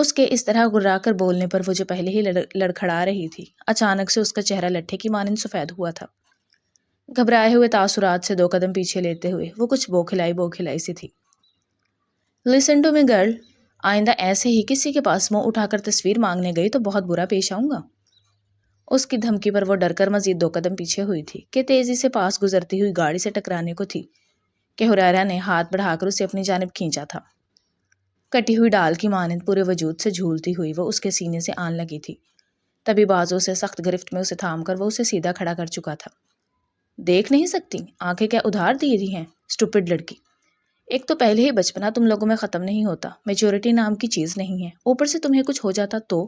اس کے اس طرح گرا کر بولنے پر وہ جو پہلے ہی لڑکھڑا رہی تھی، اچانک سے اس کا چہرہ لٹھے کی مانند سفید ہوا تھا۔ گھبرائے ہوئے تاثرات سے 2 قدم پیچھے لیتے ہوئے وہ کچھ بوکھلائی سی تھی۔ لسن ٹو می گرل، آئندہ ایسے ہی کسی کے پاس منہ اٹھا کر تصویر مانگنے گئی تو بہت برا پیش آؤں گا۔ اس کی دھمکی پر وہ ڈر کر مزید 2 قدم پیچھے ہوئی تھی کہ تیزی سے پاس گزرتی ہوئی گاڑی سے ٹکرانے کو تھی کہ حریرہ نے ہاتھ بڑھا کر اسے اپنی جانب کھینچا تھا۔ کٹی ہوئی ڈال کی مانند پورے وجود سے جھولتی ہوئی وہ اس کے سینے سے آن لگی تھی۔ تبھی بازوں سے سخت گرفت میں اسے تھام کر وہ اسے سیدھا کھڑا کر چکا تھا۔ دیکھ نہیں سکتی؟ آنکھیں کیا ادھار دی رہی ہیں؟ اسٹوپڈ لڑکی، ایک تو پہلے ہی بچپنا تم لوگوں میں ختم نہیں ہوتا، میچورٹی نام کی چیز نہیں ہے، اوپر سے تمہیں کچھ ہو جاتا تو؟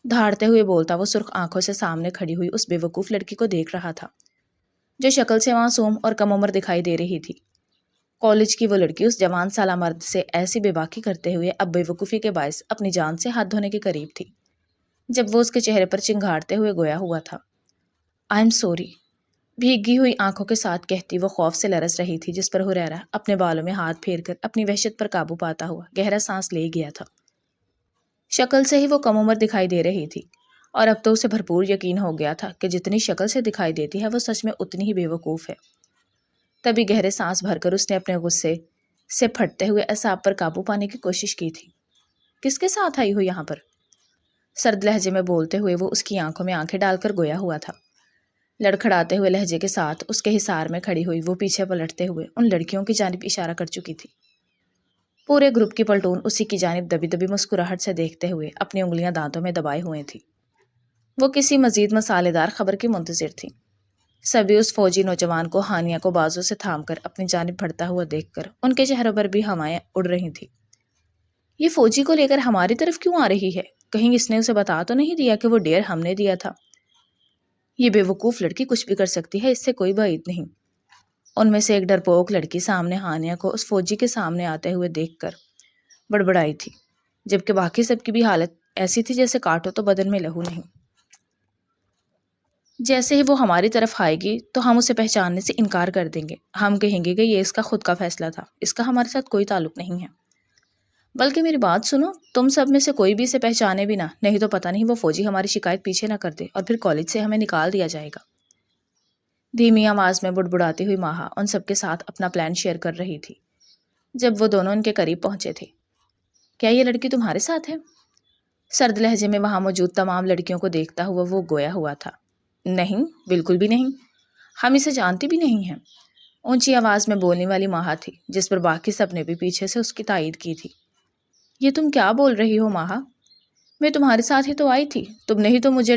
دھاڑتے ہوئے بولتا وہ سرخ آنکھوں سے سامنے کھڑی ہوئی اس بے وقوف لڑکی کو دیکھ رہا تھا جو شکل سے معصوم اور کم عمر دکھائی دے رہی تھی۔ کالج کی وہ لڑکی اس جوان سالہ مرد سے ایسی بے باکی کرتے ہوئے اب بے وقوفی کے باعث اپنی جان سے ہاتھ دھونے کے قریب تھی جب وہ اس کے چہرے پر چنگھاڑتے ہوئے گویا ہوا تھا۔ آئی ایم سوری، بھیگی ہوئی آنکھوں کے ساتھ کہتی وہ خوف سے لرز رہی تھی، جس پر حریرہ اپنے بالوں میں ہاتھ پھیر کر اپنی وحشت پر قابو پاتا ہوا گہرا سانس لے گیا تھا۔ شکل سے ہی وہ کم عمر دکھائی دے رہی تھی اور اب تو اسے بھرپور یقین ہو گیا تھا کہ جتنی شکل سے دکھائی دیتی ہے وہ سچ میں اتنی ہی بے وقوف ہے۔ تبھی گہرے سانس بھر کر اس نے اپنے غصے سے پھٹتے ہوئے اعصاب پر قابو پانے کی کوشش کی تھی۔ کس کے ساتھ آئی ہو یہاں پر؟ سرد لہجے میں بولتے ہوئے وہ اس کی آنکھوں میں آنکھیں ڈال کر گویا ہوا تھا۔ لڑکھڑاتے ہوئے لہجے کے ساتھ اس کے حصار میں کھڑی ہوئی وہ پیچھے پلٹتے ہوئے ان لڑکیوں کی جانب اشارہ کر چکی تھی۔ پورے گروپ کی پلٹون اسی کی جانب دبی دبی مسکراہٹ سے دیکھتے ہوئے اپنی انگلیاں دانتوں میں دبائے ہوئے تھی۔ وہ کسی مزید مسالے دار خبر کی منتظر تھی۔ سبھی اس فوجی نوجوان کو ہانیہ کو بازو سے تھام کر اپنی جانب بڑھتا ہوا دیکھ کر ان کے چہروں پر بھی ہوائیں اڑ رہی تھی۔ یہ فوجی کو لے کر ہماری طرف کیوں آ رہی ہے؟ کہیں اس نے اسے بتا تو نہیں دیا کہ وہ ڈیر ہم نے دیا تھا؟ یہ بے وقوف لڑکی کچھ بھی کر سکتی ہے، اس سے کوئی بعید نہیں۔ ان میں سے ایک ڈرپوک لڑکی سامنے ہانیہ کو اس فوجی کے سامنے آتے ہوئے دیکھ کر بڑبڑائی تھی، جبکہ باقی سب کی بھی حالت ایسی تھی جیسے کاٹو تو بدن میں لہو نہیں۔ جیسے ہی وہ ہماری طرف آئے گی تو ہم اسے پہچاننے سے انکار کر دیں گے، ہم کہیں گے کہ یہ اس کا خود کا فیصلہ تھا، اس کا ہمارے ساتھ کوئی تعلق نہیں ہے۔ بلکہ میری بات سنو، تم سب میں سے کوئی بھی اسے پہچانے بھی نہ، نہیں تو پتہ نہیں وہ فوجی ہماری شکایت پیچھے نہ کر دے اور پھر کالج سے ہمیں نکال دیا جائے گا۔ دھیمی آواز میں بڑبڑاتی ہوئی ماہا ان سب کے ساتھ اپنا پلان شیئر کر رہی تھی جب وہ دونوں ان کے قریب پہنچے تھے۔ کیا یہ لڑکی تمہارے ساتھ ہے؟ سرد لہجے میں وہاں موجود تمام لڑکیوں کو دیکھتا ہوا وہ گویا ہوا تھا۔ نہیں، بالکل بھی نہیں، ہم اسے جانتے بھی نہیں ہیں، اونچی آواز میں بولنے والی ماہا تھی، جس پر باقی سب نے بھی پیچھے سے اس کی تائید کی تھی۔ یہ تم کیا بول رہی ہو ماہا؟ میں تمہارے ساتھ ہی تو آئی تھی، تم نہیں تو مجھے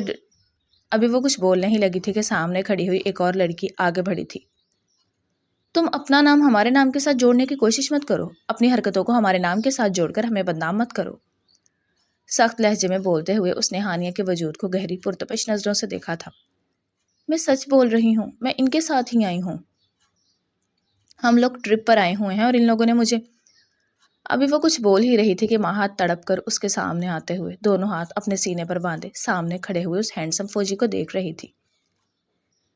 ابھی وہ کچھ بولنے ہی لگی تھی کہ سامنے کھڑی ہوئی ایک اور لڑکی آگے بڑھی تھی۔ تم اپنا نام ہمارے نام کے ساتھ جوڑنے کی کوشش مت کرو، اپنی حرکتوں کو ہمارے نام کے ساتھ جوڑ کر ہمیں بدنام مت کرو۔ سخت لہجے میں بولتے ہوئے اس نے ہانیہ کے وجود کو گہری پرتپش نظروں سے دیکھا تھا۔ میں سچ بول رہی ہوں، میں ان کے ساتھ ہی آئی ہوں، ہم لوگ ٹرپ پر آئے ہوئے ہیں اور ان لوگوں نے مجھے… ابھی وہ کچھ بول ہی رہی تھی کہ ماہا تڑپ کر اس کے سامنے آتے ہوئے دونوں ہاتھ اپنے سینے پر باندھے سامنے کھڑے ہوئے اس ہینڈسم فوجی کو دیکھ رہی تھی۔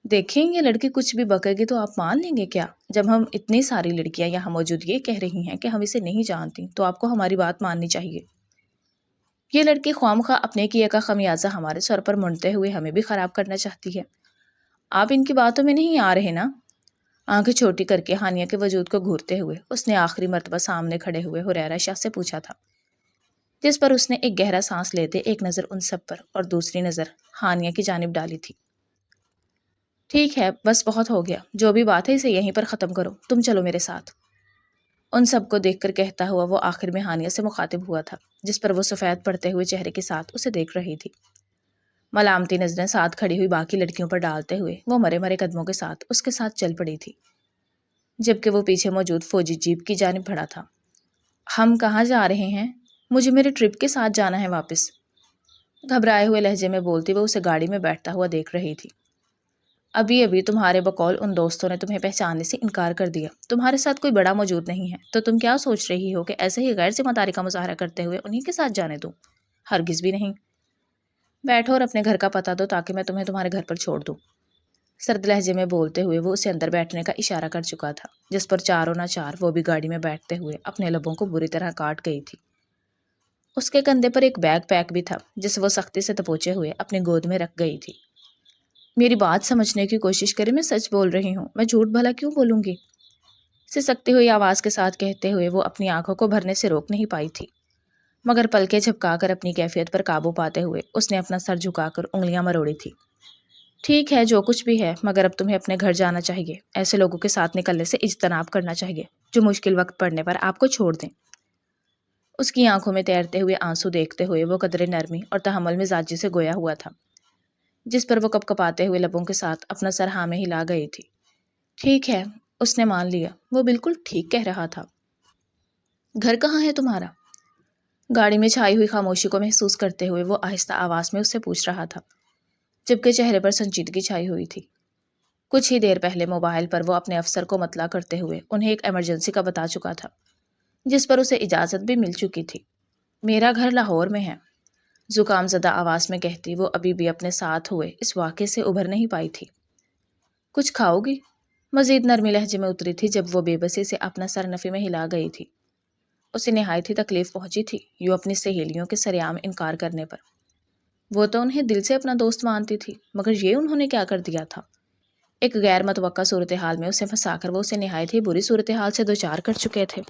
دیکھیں یہ لڑکی کچھ بھی بکے گی تو آپ مان لیں گے کیا؟ جب ہم اتنی ساری لڑکیاں یہاں موجود یہ کہہ رہی ہیں کہ ہم اسے نہیں جانتی تو آپ کو ہماری بات ماننی چاہیے۔ یہ لڑکی خواہ اپنے کیے کا خمیازہ ہمارے سر پر منڈتے ہوئے ہمیں بھی خراب کرنا چاہتی ہے۔ آپ ان کی باتوں میں نہیں آ رہے نا؟ آنکھیں چھوٹی کر کے ہانیہ کے وجود کو گھورتے ہوئے اس نے آخری مرتبہ سامنے کھڑے ہوئے حریرہ شاہ سے پوچھا تھا، جس پر اس نے ایک گہرا سانس لیتے ایک نظر ان سب پر اور دوسری نظر ہانیہ کی جانب ڈالی تھی۔ ٹھیک ہے، بس بہت ہو گیا، جو بھی بات ہے اسے یہیں پر ختم کرو، تم چلو میرے ساتھ۔ ان سب کو دیکھ کر کہتا ہوا وہ آخر میں ہانیہ سے مخاطب ہوا تھا، جس پر وہ سفید پڑتے ہوئے چہرے کے ساتھ اسے دیکھ رہی تھی۔ ملامتی نظریں ساتھ کھڑی ہوئی باقی لڑکیوں پر ڈالتے ہوئے وہ مرے مرے قدموں کے ساتھ اس کے ساتھ چل پڑی تھی، جبکہ وہ پیچھے موجود فوجی جیپ کی جانب بڑھا تھا۔ ہم کہاں جا رہے ہیں؟ مجھے میرے ٹرپ کے ساتھ جانا ہے واپس۔ گھبرائے ہوئے لہجے میں بولتی وہ اسے گاڑی میں بیٹھتا ہوا دیکھ رہی تھی۔ ابھی تمہارے بقول ان دوستوں نے تمہیں پہچاننے سے انکار کر دیا، تمہارے ساتھ کوئی بڑا موجود نہیں ہے، تو تم کیا سوچ رہی ہو کہ ایسے ہی غیر ذمہ داری کا مظاہرہ کرتے ہوئے انہی کے ساتھ جانے دوں؟ ہرگز بھی نہیں۔ بیٹھو اور اپنے گھر کا پتہ دو تاکہ میں تمہیں تمہارے گھر پر چھوڑ دوں۔ سرد لہجے میں بولتے ہوئے وہ اسے اندر بیٹھنے کا اشارہ کر چکا تھا، جس پر چاروں نہ چار وہ بھی گاڑی میں بیٹھتے ہوئے اپنے لبوں کو بری طرح کاٹ گئی تھی۔ اس کے کندھے پر ایک بیگ پیک بھی تھا جسے وہ سختی سے دبوچے ہوئے اپنی گود میں رکھ گئی تھی۔ میری بات سمجھنے کی کوشش کرے، میں سچ بول رہی ہوں، میں جھوٹ بھلا کیوں بولوں گی؟ سسکتی ہوئی آواز کے ساتھ کہتے ہوئے وہ اپنی آنکھوں کو بھرنے سے روک نہیں پائی تھی، مگر پلکیں جھپکا کر اپنی کیفیت پر قابو پاتے ہوئے اس نے اپنا سر جھکا کر انگلیاں مروڑی تھی۔ ٹھیک ہے، جو کچھ بھی ہے، مگر اب تمہیں اپنے گھر جانا چاہیے۔ ایسے لوگوں کے ساتھ نکلنے سے اجتناب کرنا چاہیے جو مشکل وقت پڑنے پر آپ کو چھوڑ دیں۔ اس کی آنکھوں میں تیرتے ہوئے آنسو دیکھتے ہوئے وہ قدرے نرمی اور تحمل مزاجی سے گویا ہوا تھا، جس پر وہ کپ کپاتے ہوئے لبوں کے ساتھ اپنا سر ہاں میں ہلا گئی تھی۔ ٹھیک ہے، اس نے مان لیا، وہ بالکل ٹھیک کہہ رہا تھا۔ گھر کہاں ہے تمہارا؟ گاڑی میں چھائی ہوئی خاموشی کو محسوس کرتے ہوئے وہ آہستہ آواز میں اس سے پوچھ رہا تھا، جبکہ چہرے پر سنجیدگی چھائی ہوئی تھی۔ کچھ ہی دیر پہلے موبائل پر وہ اپنے افسر کو مطلع کرتے ہوئے انہیں ایک ایمرجنسی کا بتا چکا تھا، جس پر اسے اجازت بھی مل چکی تھی۔ میرا گھر لاہور میں ہے، زکام زدہ آواز میں کہتی وہ ابھی بھی اپنے ساتھ ہوئے اس واقعے سے ابھر نہیں پائی تھی۔ کچھ کھاؤ گی؟ مزید نرمی لہجے میں اتری تھی جب وہ بے بسی سے اپنا سر نفی میں ہلا گئی تھی۔ اسے نہایت ہی تکلیف پہنچی تھی یوں اپنی سہیلیوں کے سرعام انکار کرنے پر۔ وہ تو انہیں دل سے اپنا دوست مانتی تھی، مگر یہ انہوں نے کیا کر دیا تھا؟ ایک غیر متوقع صورتحال میں اسے پھنسا کر وہ اسے نہایت ہی بری صورتحال سے دوچار کر چکے تھے۔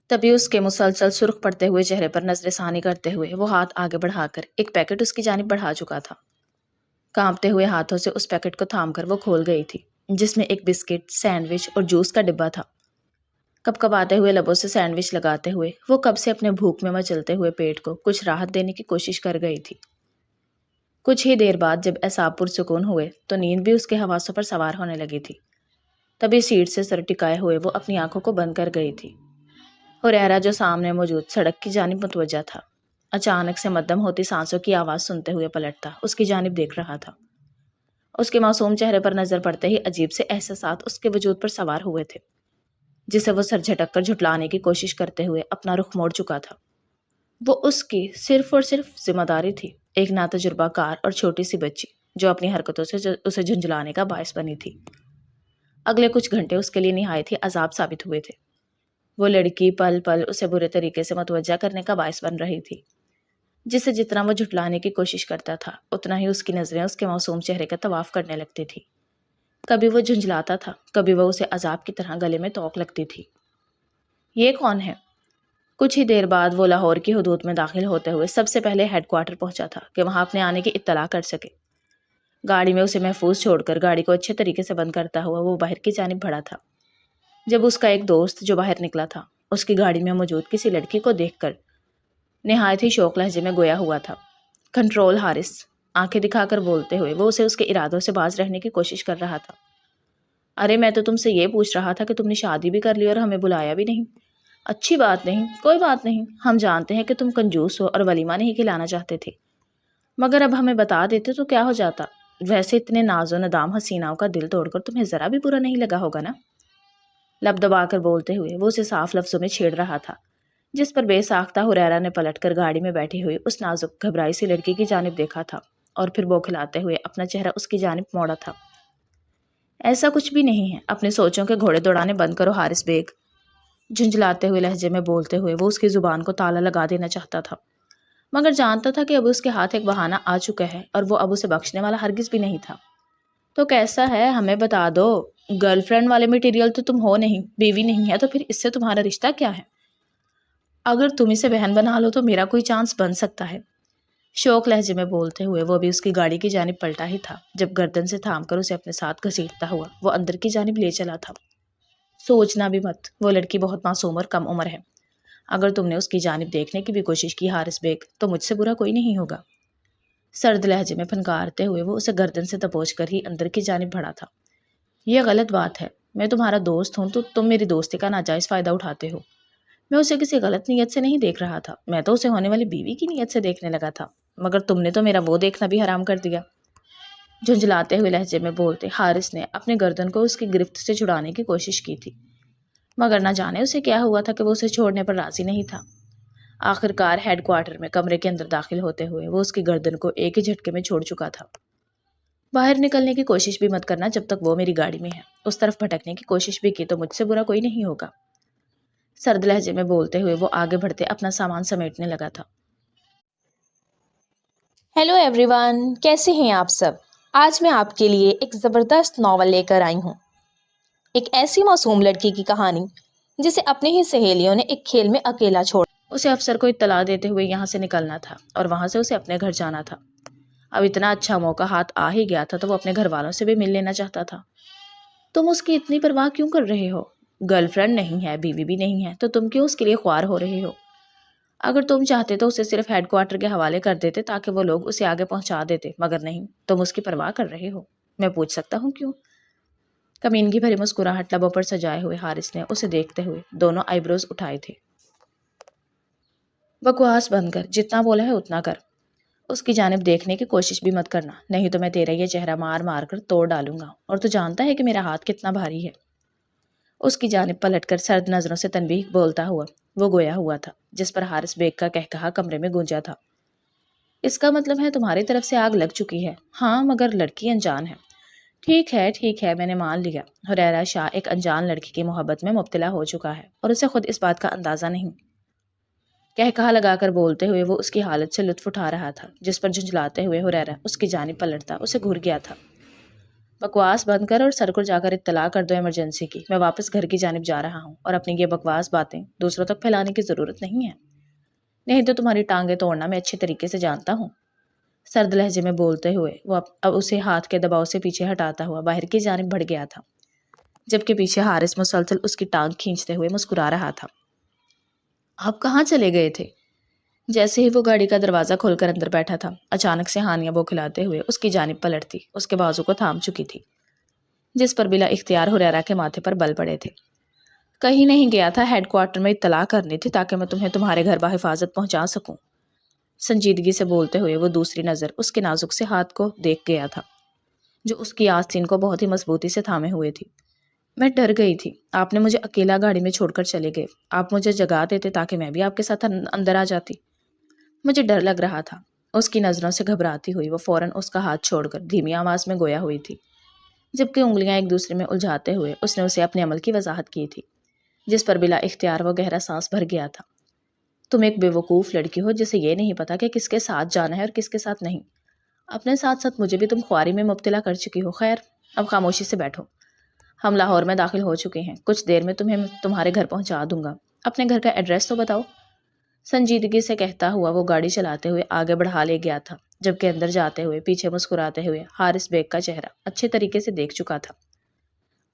تبھی اس کے مسلسل سرخ پڑتے ہوئے چہرے پر نظر ثانی کرتے ہوئے وہ ہاتھ آگے بڑھا کر ایک پیکٹ اس کی جانب بڑھا چکا تھا۔ کانپتے ہوئے ہاتھوں سے اس پیکٹ کو تھام کر وہ کھول گئی تھی، جس میں ایک بسکٹ، سینڈوچ اور جوس کا ڈبہ تھا۔ کپ کپاتے ہوئے لبوں سے سینڈوچ لگاتے ہوئے وہ کب سے اپنے بھوک میں مچلتے ہوئے پیٹ کو کچھ راحت دینے کی کوشش کر گئی تھی۔ کچھ ہی دیر بعد جب اعصاب پرسکون ہوئے تو نیند بھی اس کے حواسوں پر سوار ہونے لگی تھی۔ تبھی سیٹ سے سر ٹکائے ہوئے وہ اپنی آنکھوں کو بند کر گئی تھی۔ ہریرا جو سامنے موجود سڑک کی جانب متوجہ تھا، اچانک سے مدھم ہوتی سانسوں کی آواز سنتے ہوئے پلٹتا اس کی جانب دیکھ رہا تھا۔ اس کے معصوم چہرے پر نظر پڑتے ہی عجیب سے احساسات اس کے وجود پر سوار ہوئے تھے، جسے وہ سر جھٹک کر جھٹلانے کی کوشش کرتے ہوئے اپنا رخ موڑ چکا تھا۔ وہ اس کی صرف اور صرف ذمہ داری تھی، ایک ناتجربہ کار اور چھوٹی سی بچی جو اپنی حرکتوں سے اسے جھنجھلانے کا باعث بنی تھی۔ اگلے کچھ گھنٹے اس کے لیے نہایت ہی عذاب ثابت ہوئے تھے۔ وہ لڑکی پل پل اسے برے طریقے سے متوجہ کرنے کا باعث بن رہی تھی، جسے جتنا وہ جھٹلانے کی کوشش کرتا تھا اتنا ہی اس کی نظریں اس کے معصوم چہرے کا طواف کرنے لگتی تھی۔ کبھی وہ جھنجھلاتا تھا، کبھی وہ اسے عذاب کی طرح گلے میں توق لگتی تھی۔ یہ کون ہے؟ کچھ ہی دیر بعد وہ لاہور کی حدود میں داخل ہوتے ہوئے سب سے پہلے ہیڈ کوارٹر پہنچا تھا کہ وہاں اپنے آنے کی اطلاع کر سکے۔ گاڑی میں اسے محفوظ چھوڑ کر گاڑی کو اچھے طریقے سے بند کرتا ہوا وہ باہر کی جانب بڑھا تھا، جب اس کا ایک دوست جو باہر نکلا تھا اس کی گاڑی میں موجود کسی لڑکی کو دیکھ کر نہایت ہی شوق لہجے میں گویا ہوا تھا۔ کنٹرول حارث، آنکھیں دکھا کر بولتے ہوئے وہ اسے اس کے ارادوں سے باز رہنے کی کوشش کر رہا تھا۔ ارے میں تو تم سے یہ پوچھ رہا تھا کہ تم نے شادی بھی کر لی اور ہمیں بلایا بھی نہیں۔ اچھی بات نہیں، کوئی بات نہیں، ہم جانتے ہیں کہ تم کنجوس ہو اور ولیمہ نہیں کھلانا چاہتے تھے، مگر اب ہمیں بتا دیتے تو کیا ہو جاتا؟ ویسے اتنے ناز و ندام حسیناؤں کا دل توڑ کر تمہیں ذرا بھی برا نہیں لگا ہوگا نا؟ لب دبا کر بولتے ہوئے وہ اسے صاف لفظوں میں چھیڑ رہا تھا، جس پر بے ساختہ ہریرا نے پلٹ کر گاڑی میں بیٹھی ہوئی اس نازک گھبرائی سی لڑکی کی جانب دیکھا تھا اور پھر بوکھلاتے ہوئے اپنا چہرہ اس کی جانب موڑا تھا۔ ایسا کچھ بھی نہیں ہے، اپنے سوچوں کے گھوڑے دوڑانے بند کرو حارث بیگ۔ جھنجھلاتے ہوئے لہجے میں بولتے ہوئے وہ اس کی زبان کو تالا لگا دینا چاہتا تھا، مگر جانتا تھا کہ اب اس کے ہاتھ ایک بہانہ آ چکا ہے اور وہ اب اسے بخشنے والا ہرگز بھی نہیں تھا۔ تو کیسا ہے ہمیں بتا دو، گرل فرینڈ والے میٹیریل تو تم ہو نہیں، بیوی نہیں ہے، تو پھر اس سے تمہارا رشتہ کیا ہے؟ اگر تم اسے بہن بنا لو تو میرا کوئی چانس بن سکتا ہے۔ شوق لہجے میں بولتے ہوئے وہ بھی اس کی گاڑی کی جانب پلٹا ہی تھا جب گردن سے تھام کر اسے اپنے ساتھ گھسیٹتا ہوا وہ اندر کی جانب لے چلا تھا۔ سوچنا بھی مت، وہ لڑکی بہت معصوم اور کم عمر ہے۔ اگر تم نے اس کی جانب دیکھنے کی بھی کوشش کی حارث بیگ تو مجھ سے برا کوئی نہیں ہوگا۔ سرد لہجے میں پھنکارتے ہوئے وہ اسے گردن سے دبوچ کر ہی اندر کی جانب بڑھا تھا۔ یہ غلط بات ہے، میں تمہارا دوست ہوں تو تم میری دوستی کا ناجائز فائدہ اٹھاتے ہو۔ میں اسے کسی غلط نیت سے نہیں دیکھ رہا تھا، میں تو اسے ہونے والی بیوی کی نیت سے دیکھنے لگا تھا، مگر تم نے تو میرا وہ دیکھنا بھی حرام کر دیا۔ جھنجھلاتے ہوئے لہجے میں بولتے حارث نے اپنے گردن کو اس کی گرفت سے چھڑانے کی کوشش کی تھی، مگر نہ جانے اسے کیا ہوا تھا کہ وہ اسے چھوڑنے پر راضی نہیں تھا۔ آخر کار ہیڈ کوارٹر میں کمرے کے اندر داخل ہوتے ہوئے وہ اس کی گردن کو ایک ہی جھٹکے میں چھوڑ چکا تھا۔ باہر نکلنے کی کوشش بھی مت کرنا جب تک وہ میری گاڑی میں ہے، اس طرف بھٹکنے کی کوشش بھی کی تو مجھ سے برا کوئی نہیں ہوگا۔ سرد لہجے میں بولتے ہوئے وہ آگے بڑھتے اپنا سامان سمیٹنے لگا تھا۔ ہیلو ایوری ون، کیسے ہیں آپ سب؟ آج میں آپ کے لیے ایک زبردست ناول لے کر آئی ہوں۔ ایک ایسی معصوم لڑکی کی کہانی جسے اپنے ہی سہیلیوں نے ایک کھیل میں اکیلا چھوڑ۔ اسے افسر کو اطلاع دیتے ہوئے یہاں سے نکلنا تھا اور وہاں سے اسے اپنے گھر جانا تھا۔ اب اتنا اچھا موقع ہاتھ آ ہی گیا تھا تو وہ اپنے گھر والوں سے بھی مل لینا چاہتا تھا۔ تم اس کی اتنی پرواہ کیوں کر رہے ہو؟ گرل فرینڈ نہیں ہے، بیوی بھی نہیں ہے، تو تم کیوں اس کے لیے خوار ہو رہے ہو؟ اگر تم چاہتے تو اسے صرف ہیڈ کوارٹر کے حوالے کر دیتے تاکہ وہ لوگ اسے آگے پہنچا دیتے، مگر نہیں، تم اس کی پرواہ کر رہے ہو۔ میں پوچھ سکتا ہوں کیوں؟ کمینگی بھری مسکراہٹ لبوں پر سجائے ہوئے حارث نے اسے دیکھتے ہوئے دونوں آئی بروز اٹھائے تھے۔ بکواس بند کر، جتنا بولا ہے اتنا کر۔ اس کی جانب دیکھنے کی کوشش بھی مت کرنا، نہیں تو میں تیرا یہ چہرہ مار مار کر توڑ ڈالوں گا، اور تو جانتا ہے کہ میرا ہاتھ کتنا بھاری ہے۔ اس کی جانب پلٹ کر سرد نظروں سے تنبیہ بولتا ہوا وہ گویا ہوا تھا، جس پر حارث بیگ کا کہا کمرے میں گونجا تھا۔ اس کا مطلب ہے تمہاری طرف سے آگ لگ چکی ہے؟ ہاں، مگر لڑکی انجان ہے۔ ٹھیک ہے، میں نے مان لیا۔ حریرہ شاہ ایک انجان لڑکی کی محبت میں مبتلا ہو چکا ہے اور اسے خود اس بات کا اندازہ نہیں۔ کہا لگا کر بولتے ہوئے وہ اس کی حالت سے لطف اٹھا رہا تھا، جس پر جھنجھلاتے ہوئے حریرہ اس کی جانب پلٹتا اسے گھور گیا تھا۔ بکواس بند کر اور سر کو جا کر اطلاع کر دو ایمرجنسی کی۔ میں واپس گھر کی جانب جا رہا ہوں اور اپنی یہ بکواس باتیں دوسروں تک پھیلانے کی ضرورت نہیں ہے، نہیں تو تمہاری ٹانگیں توڑنا میں اچھے طریقے سے جانتا ہوں۔ سرد لہجے میں بولتے ہوئے وہ اب اسے ہاتھ کے دباؤ سے پیچھے ہٹاتا ہوا باہر کی جانب بڑھ گیا تھا، جبکہ پیچھے حارث مسلسل اس کی ٹانگ کھینچتے ہوئے مسکرا رہا تھا۔ آپ کہاں چلے گئے تھے؟ جیسے ہی وہ گاڑی کا دروازہ کھول کر اندر بیٹھا تھا، اچانک سے ہانیہ بوکھلاتے ہوئے اس کی جانب پلٹتی اس کے بازو کو تھام چکی تھی، جس پر بلا اختیار حریرہ کے ماتھے پر بل پڑے تھے۔ کہیں نہیں گیا تھا، ہیڈ کوارٹر میں اطلاع کرنی تھی تاکہ میں تمہیں تمہارے گھر بحفاظت پہنچا سکوں۔ سنجیدگی سے بولتے ہوئے وہ دوسری نظر اس کے نازک سے ہاتھ کو دیکھ گیا تھا، جو اس کی آستین کو بہت ہی مضبوطی سے تھامے ہوئے تھی۔ میں ڈر گئی تھی، آپ نے مجھے اکیلا گاڑی میں چھوڑ کر چلے گئے۔ آپ مجھے جگا دیتے تاکہ میں بھی آپ کے ساتھ اندر آ جاتی۔ مجھے ڈر لگ رہا تھا۔ اس کی نظروں سے گھبراتی ہوئی وہ فوراً اس کا ہاتھ چھوڑ کر دھیمی آواز میں گویا ہوئی تھی، جبکہ انگلیاں ایک دوسرے میں الجھاتے ہوئے اس نے اسے اپنے عمل کی وضاحت کی تھی، جس پر بلا اختیار وہ گہرا سانس بھر گیا تھا۔ تم ایک بے وقوف لڑکی ہو جسے یہ نہیں پتا کہ کس کے ساتھ جانا ہے اور کس کے ساتھ نہیں۔ اپنے ساتھ ساتھ مجھے بھی تم خواری میں مبتلا کر چکی ہو۔ خیر، اب خاموشی سے بیٹھو۔ ہم لاہور میں داخل ہو چکے ہیں، کچھ دیر میں تمہیں تمہارے گھر پہنچا دوں گا۔ اپنے گھر کا ایڈریس تو بتاؤ۔ سنجیدگی سے کہتا ہوا وہ گاڑی چلاتے ہوئے آگے بڑھا لے گیا تھا، جبکہ اندر جاتے ہوئے پیچھے مسکراتے ہوئے حارث بیگ کا چہرہ اچھے طریقے سے دیکھ چکا تھا۔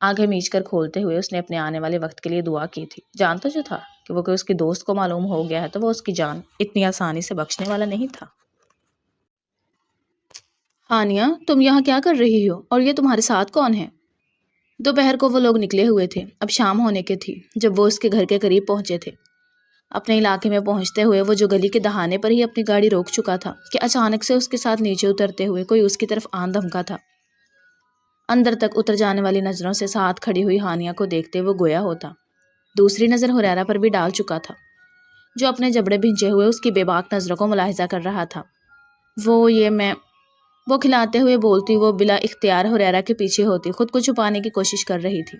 آنکھیں میچ کر کھولتے ہوئے اس نے اپنے آنے والے وقت کے لیے دعا کی تھی۔ جانتا جو تھا کہ وہ اس کی دوست کو معلوم ہو گیا ہے تو وہ اس کی جان اتنی آسانی سے بخشنے والا نہیں تھا۔ ہانیہ، تم یہاں کیا کر رہی ہو اور یہ تمہارے ساتھ کون ہے؟ دوپہر کو وہ لوگ نکلے ہوئے تھے، اب شام ہونے کے تھی جب وہ اس کے گھر کے قریب پہنچے تھے۔ اپنے علاقے میں پہنچتے ہوئے وہ جو گلی کے دہانے پر ہی اپنی گاڑی روک چکا تھا کہ اچانک سے اس کے ساتھ نیچے اترتے ہوئے کوئی اس کی طرف آن دھمکا تھا۔ اندر تک اتر جانے والی نظروں سے ساتھ کھڑی ہوئی ہانیہ کو دیکھتے وہ گویا ہوتا دوسری نظر حریرہ پر بھی ڈال چکا تھا، جو اپنے جبڑے بھیجے ہوئے اس کی بے باک نظروں کو ملاحظہ کر رہا تھا۔ وہ کھلاتے ہوئے بولتی وہ بلا اختیار حریرہ کے پیچھے ہوتی خود کو چھپانے کی کوشش کر رہی تھی۔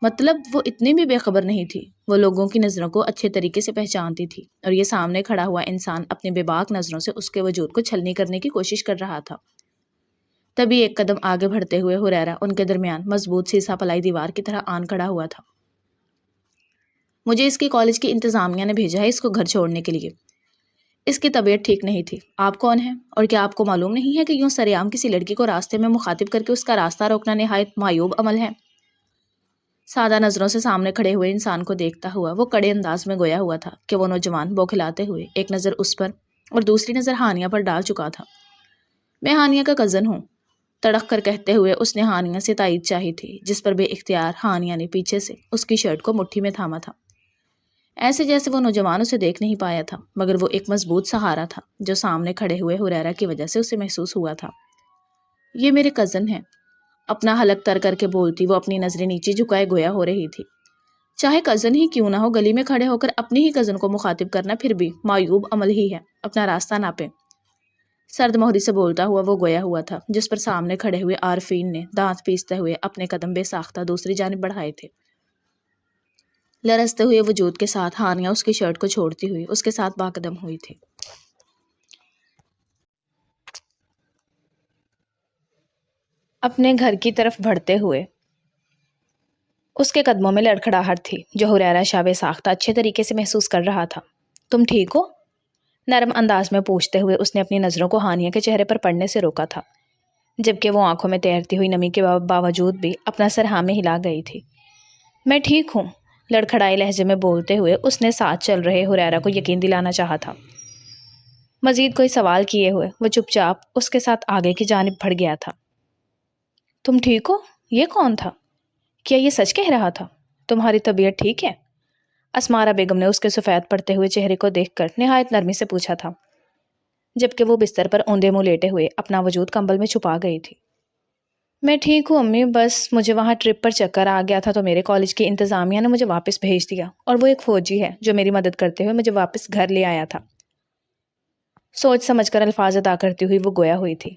مطلب وہ اتنی بھی بے خبر نہیں تھی، وہ لوگوں کی نظروں کو اچھے طریقے سے پہچانتی تھی، اور یہ سامنے کھڑا ہوا انسان اپنے بے باک نظروں سے اس کے وجود کو چھلنی کرنے کی کوشش کر رہا تھا۔ تبھی ایک قدم آگے بڑھتے ہوئے حریرہ ان کے درمیان مضبوط سیسا پلائی دیوار کی طرح آن کھڑا ہوا تھا۔ مجھے اس کی کالج کی انتظامیہ نے بھیجا ہے اس کو گھر چھوڑنے کے لیے۔ اس کی طبیعت ٹھیک نہیں تھی۔ آپ کون ہیں؟ اور کیا آپ کو معلوم نہیں ہے کہ یوں سرعام کسی لڑکی کو راستے میں مخاطب کر کے اس کا راستہ روکنا نہایت معیوب عمل ہے؟ سادہ نظروں سے سامنے کھڑے ہوئے انسان کو دیکھتا ہوا وہ کڑے انداز میں گویا ہوا تھا کہ وہ نوجوان بوکھلاتے ہوئے ایک نظر اس پر اور دوسری نظر ہانیہ پر ڈال چکا تھا۔ میں ہانیہ کا کزن ہوں، تڑق کر کہتے ہوئے اس نے ہانیہ سے تائید چاہی تھی، جس پر بے اختیار ہانیہ نے پیچھے سے اس کی شرٹ کو مٹھی میں تھاما تھا، ایسے جیسے وہ نوجوان اسے دیکھ نہیں پایا تھا، مگر وہ ایک مضبوط سہارا تھا جو سامنے کھڑے ہوئے حریرہ کی وجہ سے اسے محسوس ہوا تھا۔ یہ میرے کزن ہیں، اپنا حلق تر کر کے بولتی وہ اپنی نظریں نیچے جھکائے گویا ہو رہی تھی۔ چاہے کزن ہی کیوں نہ ہو، گلی میں کھڑے ہو کر اپنی ہی کزن کو مخاطب کرنا پھر بھی معیوب عمل ہی ہے، اپنا راستہ ناپیں۔ سرد مہری سے بولتا ہوا وہ گویا ہوا تھا، جس پر سامنے کھڑے ہوئے عارفین نے دانت پیستے ہوئے اپنے قدم بے ساختہ دوسری جانب بڑھائے تھے۔ لرزتے ہوئے وجود کے ساتھ ہانیہ اس کی شرٹ کو چھوڑتی ہوئی اس کے ساتھ باقدم ہوئی تھی۔ اپنے گھر کی طرف بڑھتے ہوئے اس کے قدموں میں لڑکھڑاہٹ تھی جو حریرہ شب ساختہ اچھے طریقے سے محسوس کر رہا تھا۔ تم ٹھیک ہو؟ نرم انداز میں پوچھتے ہوئے اس نے اپنی نظروں کو ہانیہ کے چہرے پر پڑنے سے روکا تھا، جبکہ وہ آنکھوں میں تیرتی ہوئی نمی کے باوجود بھی اپنا سر ہاں میں ہلا گئی تھی۔ میں ٹھیک ہوں، لڑکھڑائے لہجے میں بولتے ہوئے اس نے ساتھ چل رہے حریرہ کو یقین دلانا چاہا تھا۔ مزید کوئی سوال کیے ہوئے وہ چپ چاپ اس کے ساتھ آگے کی جانب بڑھ گیا تھا۔ تم ٹھیک ہو؟ یہ کون تھا؟ کیا یہ سچ کہہ رہا تھا؟ تمہاری طبیعت ٹھیک ہے؟ اسمارا بیگم نے اس کے سفید پڑتے ہوئے چہرے کو دیکھ کر نہایت نرمی سے پوچھا تھا، جبکہ وہ بستر پر اوندے منہ لیٹے ہوئے اپنا وجود کمبل میں چھپا گئی تھی۔ میں ٹھیک ہوں امی، بس مجھے وہاں ٹرپ پر چکر آ گیا تھا تو میرے کالج کی انتظامیہ نے مجھے واپس بھیج دیا، اور وہ ایک فوجی ہے جو میری مدد کرتے ہوئے مجھے واپس گھر لے آیا تھا۔ سوچ سمجھ کر الفاظ ادا کرتی ہوئی وہ گویا ہوئی تھی۔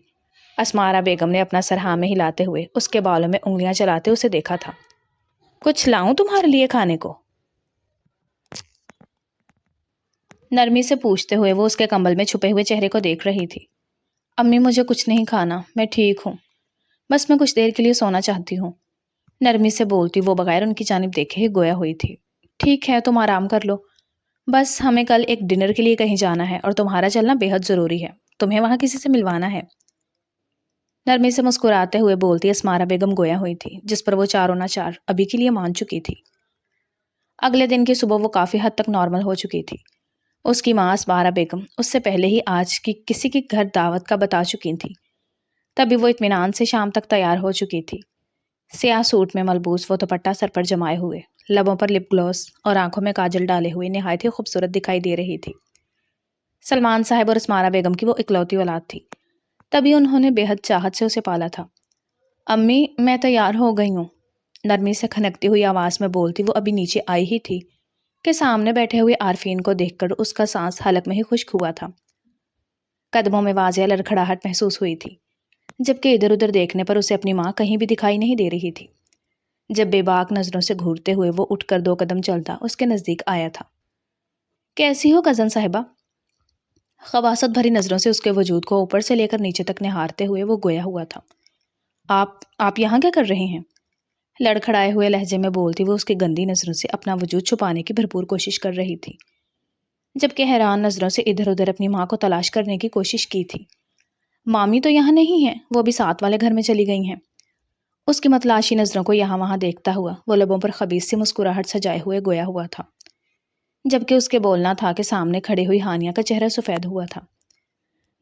اسمارا بیگم نے اپنا سر ہاں میں ہلاتے ہوئے اس کے بالوں میں انگلیاں چلاتے اسے دیکھا تھا۔ کچھ لاؤں تمہارے لیے کھانے کو؟ نرمی سے پوچھتے ہوئے وہ اس کے کمبل میں چھپے ہوئے چہرے کو دیکھ رہی تھی۔ امی مجھے کچھ نہیں کھانا، میں ٹھیک ہوں، بس میں کچھ دیر کے لیے سونا چاہتی ہوں، نرمی سے بولتی وہ بغیر ان کی جانب دیکھے ہی گویا ہوئی تھی۔ ٹھیک ہے، تم آرام کر لو، بس ہمیں کل ایک ڈنر کے لیے کہیں جانا ہے اور تمہارا چلنا بے حد ضروری ہے، تمہیں وہاں کسی سے ملوانا ہے۔ نرمی سے مسکراتے ہوئے بولتی اسمارا بیگم گویا ہوئی تھی، جس پر وہ چاروں نہ چار ابھی کے لیے مان چکی تھی۔ اگلے دن کی صبح وہ کافی حد تک نارمل ہو چکی تھی۔ اس کی ماں اسمارا بیگم اس سے پہلے ہی آج کی کسی کی گھر دعوت کا بتا چکی تھی، تبھی وہ اطمینان سے شام تک تیار ہو چکی تھی۔ سیاہ سوٹ میں ملبوس وہ دوپٹہ سر پر جمائے ہوئے، لبوں پر لپ گلوس اور آنکھوں میں کاجل ڈالے ہوئے نہایت ہی خوبصورت دکھائی دے رہی تھی۔ سلمان صاحب اور اسمارا بیگم کی وہ اکلوتی اولاد تھی، تبھی انہوں نے بے حد چاہت سے اسے پالا تھا۔ امی میں تیار ہو گئی ہوں، نرمی سے کھنکتی ہوئی آواز میں بولتی وہ ابھی نیچے آئی ہی تھی کہ سامنے بیٹھے ہوئے عارفین کو دیکھ کر اس کا سانس حلق میں ہی خشک ہوا تھا۔ قدموں میں واضح لڑکھڑاہٹ محسوس ہوئی تھی، جبکہ ادھر ادھر دیکھنے پر اسے اپنی ماں کہیں بھی دکھائی نہیں دے رہی تھی۔ جب بے باک نظروں سے گھورتے ہوئے وہ اٹھ کر 2 قدم چلتا اس کے نزدیک آیا تھا۔ کیسی ہو کزن صاحبہ؟ خباثت بھری نظروں سے اس کے وجود کو اوپر سے لے کر نیچے تک نہارتے ہوئے وہ گویا ہوا تھا۔ آپ یہاں کیا کر رہے ہیں؟ لڑکھڑائے ہوئے لہجے میں بولتی وہ اس کی گندی نظروں سے اپنا وجود چھپانے کی بھرپور کوشش کر رہی تھی، جبکہ حیران نظروں سے ادھر ادھر اپنی ماں کو تلاش کرنے کی کوشش کی تھی۔ مامی تو یہاں نہیں ہے، وہ بھی ساتھ والے گھر میں چلی گئی ہیں۔ اس کی متلاشی نظروں کو یہاں وہاں دیکھتا ہوا وہ لبوں پر خبیث سی مسکراہٹ سجائے ہوئے گویا ہوا تھا، جبکہ اس کے بولنا تھا کہ سامنے کھڑی ہوئی ہانیہ کا چہرہ سفید ہوا تھا۔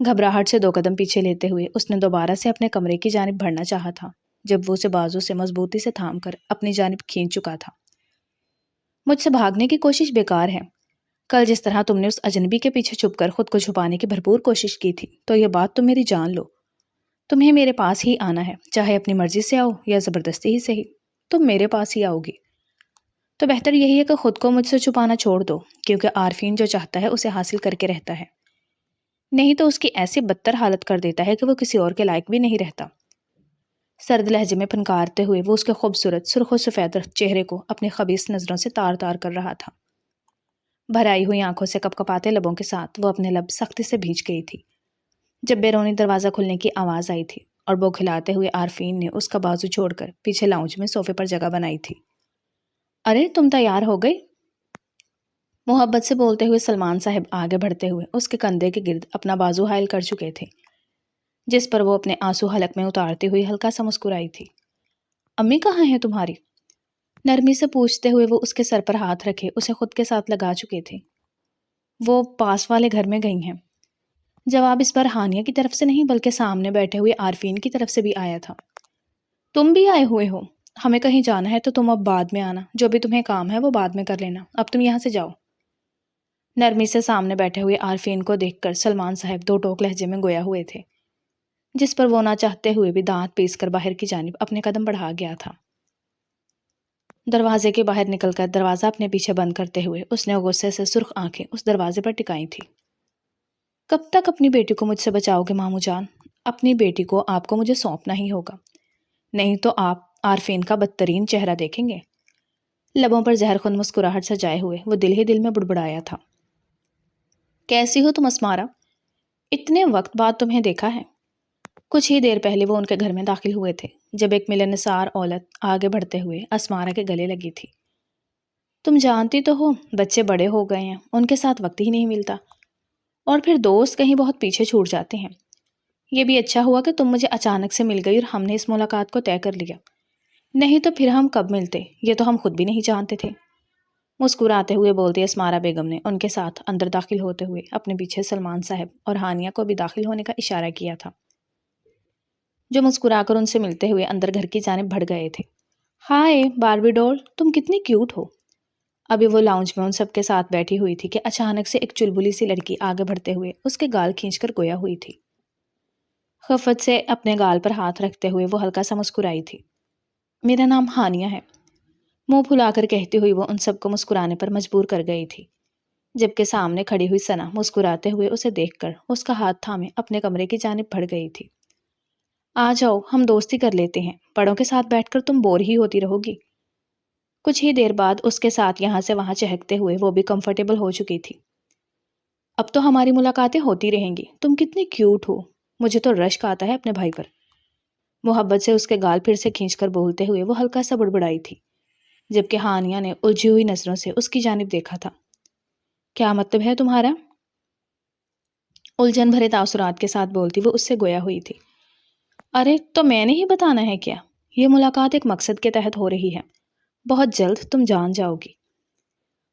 گھبراہٹ سے 2 قدم پیچھے لیتے ہوئے اس نے دوبارہ سے اپنے کمرے کی جانب بڑھنا چاہا تھا، جب وہ اسے بازو سے مضبوطی سے تھام کر اپنی جانب کھینچ چکا تھا۔ مجھ سے بھاگنے کی کوشش بیکار ہے، کل جس طرح تم نے اس اجنبی کے پیچھے چھپ کر خود کو چھپانے کی بھرپور کوشش کی تھی، تو یہ بات تم میری جان لو، تمہیں میرے پاس ہی آنا ہے، چاہے اپنی مرضی سے آؤ یا زبردستی ہی صحیح، تم میرے پاس ہی آؤ گی۔ تو بہتر یہی ہے کہ خود کو مجھ سے چھپانا چھوڑ دو، کیونکہ عارفین جو چاہتا ہے اسے حاصل کر کے رہتا ہے، نہیں تو اس کی ایسی بدتر حالت کر دیتا ہے کہ وہ کسی اور کے لائق بھی نہیں رہتا۔ سرد لہجے میں پھنکارتے ہوئے وہ اس کے خوبصورت سرخ و سفید چہرے کو اپنی خبیث نظروں سے تار تار کر رہا تھا۔ بھرائی ہوئی آنکھوں سے کپکپاتے لبوں کے ساتھ وہ اپنے لب سختی سے بھینچ گئی تھی جب بیرونی دروازہ کھلنے کی آواز آئی تھی اور وہ کھلاتے ہوئے عارفین نے اس کا بازو چھوڑ کر پیچھے لاؤنج میں صوفے پر جگہ بنائی تھی۔ ارے تم تیار ہو گئی؟ محبت سے بولتے ہوئے سلمان صاحب آگے بڑھتے ہوئے اس کے کندھے کے گرد اپنا بازو حائل کر چکے تھے، جس پر وہ اپنے آنسو حلق میں اتارتی ہوئی ہلکا سا مسکرائی تھی۔ امی کہاں ہیں تمہاری؟ نرمی سے پوچھتے ہوئے وہ اس کے سر پر ہاتھ رکھے اسے خود کے ساتھ لگا چکے تھے۔ وہ پاس والے گھر میں گئی ہیں۔ جواب اس بار ہانیہ کی طرف سے نہیں بلکہ سامنے بیٹھے ہوئے عارفین کی طرف سے بھی آیا تھا۔ تم بھی آئے ہوئے ہو؟ ہمیں کہیں جانا ہے تو تم اب بعد میں آنا، جو بھی تمہیں کام ہے وہ بعد میں کر لینا، اب تم یہاں سے جاؤ۔ نرمی سے سامنے بیٹھے ہوئے عارفین کو دیکھ کر سلمان صاحب 2 ٹوک لہجے میں گویا ہوئے تھے، جس پر وہ نہ چاہتے ہوئے بھی دانت پیس کر باہر کی جانب اپنے قدم بڑھا گیا تھا۔ دروازے کے باہر نکل کر دروازہ اپنے پیچھے بند کرتے ہوئے اس نے غصے سے سرخ آنکھیں اس دروازے پر ٹکائی تھی۔ کب تک اپنی بیٹی کو مجھ سے بچاؤ گے ماموں جان؟ اپنی بیٹی کو آپ کو مجھے سونپنا ہی ہوگا، نہیں تو آپ عارفین کا بدترین چہرہ دیکھیں گے۔ لبوں پر زہر خون مسکراہٹ سجائے ہوئے وہ دل ہی دل میں بڑبڑایا تھا۔ کیسی ہو تم اسمارا؟ اتنے وقت بعد تمہیں دیکھا ہے۔ کچھ ہی دیر پہلے وہ ان کے گھر میں داخل ہوئے تھے جب ایک ملنسار عورت آگے بڑھتے ہوئے اسمارا کے گلے لگی تھی۔ تم جانتی تو ہو بچے بڑے ہو گئے ہیں، ان کے ساتھ وقت ہی نہیں ملتا، اور پھر دوست کہیں بہت پیچھے چھوٹ جاتے ہیں۔ یہ بھی اچھا ہوا کہ تم مجھے اچانک سے مل گئی اور ہم نے اس ملاقات کو طے کر لیا، نہیں تو پھر ہم کب ملتے یہ تو ہم خود بھی نہیں جانتے تھے۔ مسکراتے ہوئے بولتی اسمارا بیگم نے ان کے ساتھ اندر داخل ہوتے ہوئے اپنے پیچھے سلمان صاحب اور ہانیہ کو بھی داخل ہونے کا اشارہ کیا تھا، جو مسکرا کر ان سے ملتے ہوئے اندر گھر کی جانب بڑھ گئے تھے۔ ہائے باربی ڈول، تم کتنی کیوٹ ہو۔ ابھی وہ لاؤنج میں ان سب کے ساتھ بیٹھی ہوئی تھی کہ اچانک سے ایک چلبلی سی لڑکی آگے بڑھتے ہوئے اس کے گال کھینچ کر گویا ہوئی تھی۔ خفت سے اپنے گال پر ہاتھ رکھتے ہوئے وہ ہلکا سا مسکرائی تھی۔ میرا نام ہانیہ ہے، منہ پھلا کر کہتی ہوئی وہ ان سب کو مسکرانے پر مجبور کر گئی تھی، جبکہ سامنے کھڑی ہوئی ثنا مسکراتے ہوئے اسے دیکھ کر اس کا ہاتھ تھامے اپنے کمرے کی جانب بڑھ گئی تھی۔ آ جاؤ ہم دوستی کر لیتے ہیں، بڑوں کے ساتھ بیٹھ کر تم بور ہی ہوتی رہو گی۔ کچھ ہی دیر بعد اس کے ساتھ یہاں سے وہاں چہکتے ہوئے وہ بھی کمفرٹیبل ہو چکی تھی۔ اب تو ہماری ملاقاتیں ہوتی رہیں گی، تم کتنی کیوٹ ہو، مجھے تو رشک آتا ہے اپنے بھائی پر۔ محبت سے اس کے گال پھر سے کھینچ کر بولتے ہوئے وہ ہلکا سا بڑبڑائی تھی، جبکہ ہانیہ نے الجھی ہوئی نظروں سے اس کی جانب دیکھا تھا۔ کیا مطلب ہے تمہارا؟ الجھن بھرے تاثرات کے ساتھ بولتی وہ اس سے گویا ہوئی تھی۔ ارے تو میں نے ہی بتانا ہے کیا؟ یہ ملاقات ایک مقصد کے تحت ہو رہی ہے، بہت جلد تم جان جاؤ گی۔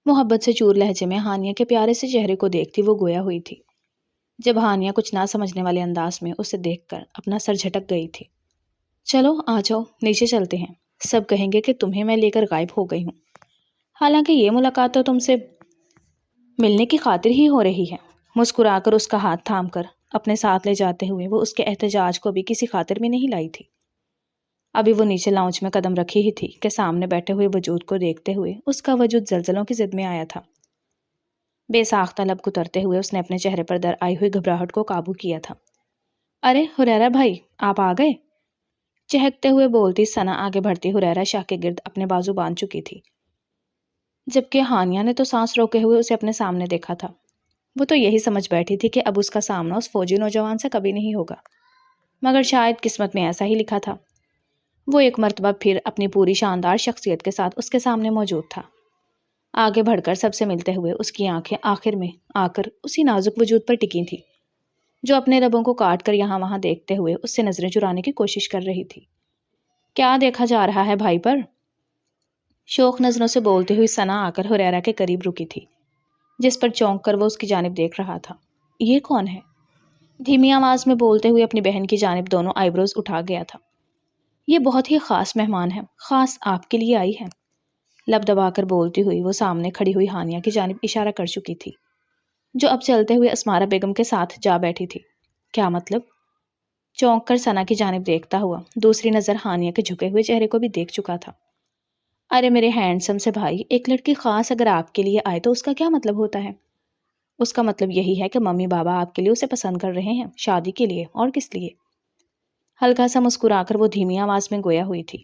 محبت سے چور لہجے میں ہانیہ کے پیارے سے چہرے کو دیکھتی وہ گویا ہوئی تھی، جب ہانیہ کچھ نہ سمجھنے والے انداز میں اسے دیکھ کر اپنا سر جھٹک گئی تھی۔ چلو آ جاؤ نیچے چلتے ہیں، سب کہیں گے کہ تمہیں میں لے کر غائب ہو گئی ہوں، حالانکہ یہ ملاقات تو تم سے ملنے کی خاطر ہی ہو رہی ہے۔ مسکرا کر اس کا ہاتھ تھام کر اپنے ساتھ لے جاتے ہوئے وہ اس کے احتجاج کو بھی کسی خاطر میں نہیں لائی تھی۔ ابھی وہ نیچے لاؤنج میں قدم رکھی ہی تھی کہ سامنے بیٹھے ہوئے وجود کو دیکھتے ہوئے اس کا وجود زلزلوں کی ضد میں آیا تھا۔ بے ساختہ لب کترتے ہوئے اس نے اپنے چہرے پر در آئی ہوئی گھبراہٹ کو قابو کیا تھا۔ ارے ہریرا بھائی آپ آ گئے؟ چہکتے ہوئے بولتی ثنا آگے بڑھتی ہریرا شاہ کے گرد اپنے بازو باندھ چکی تھی، جبکہ ہانیہ نے تو سانس روکے ہوئے اسے اپنے سامنے دیکھا تھا۔ وہ تو یہی سمجھ بیٹھی تھی کہ اب اس کا سامنا اس فوجی نوجوان سے کبھی نہیں ہوگا، مگر شاید قسمت میں ایسا ہی لکھا تھا۔ وہ ایک مرتبہ پھر اپنی پوری شاندار شخصیت کے ساتھ اس کے سامنے موجود تھا۔ آگے بڑھ کر سب سے ملتے ہوئے اس کی آنکھیں آخر میں آ کر اسی نازک وجود پر ٹکی تھی، جو اپنے لبوں کو کاٹ کر یہاں وہاں دیکھتے ہوئے اس سے نظریں چرانے کی کوشش کر رہی تھی۔ کیا دیکھا جا رہا ہے بھائی پر؟ شوق نظروں سے بولتی ہوئی ثنا آ کر ہریرا کے قریب رکی تھی، جس پر چونک کر وہ اس کی جانب دیکھ رہا تھا۔ یہ کون ہے؟ دھیمی آواز میں بولتے ہوئے اپنی بہن کی جانب دونوں آئی بروز اٹھا گیا تھا۔ یہ بہت ہی خاص مہمان ہے، خاص آپ کے لیے آئی ہے۔ لب دبا کر بولتی ہوئی وہ سامنے کھڑی ہوئی ہانیہ کی جانب اشارہ کر چکی تھی، جو اب چلتے ہوئے اسمارا بیگم کے ساتھ جا بیٹھی تھی۔ کیا مطلب؟ چونک کر ثنا کی جانب دیکھتا ہوا دوسری نظر ہانیہ کے جھکے ہوئے چہرے کو بھی دیکھ چکا تھا۔ ارے میرے ہینڈسم سے بھائی، ایک لڑکی خاص اگر آپ کے لیے آئے تو اس کا کیا مطلب ہوتا ہے؟ اس کا مطلب یہی ہے کہ ممی بابا آپ کے لیے اسے پسند کر رہے ہیں، شادی کے لیے، اور کس لیے؟ ہلکا سا مسکرا کر وہ دھیمی آواز میں گویا ہوئی تھی،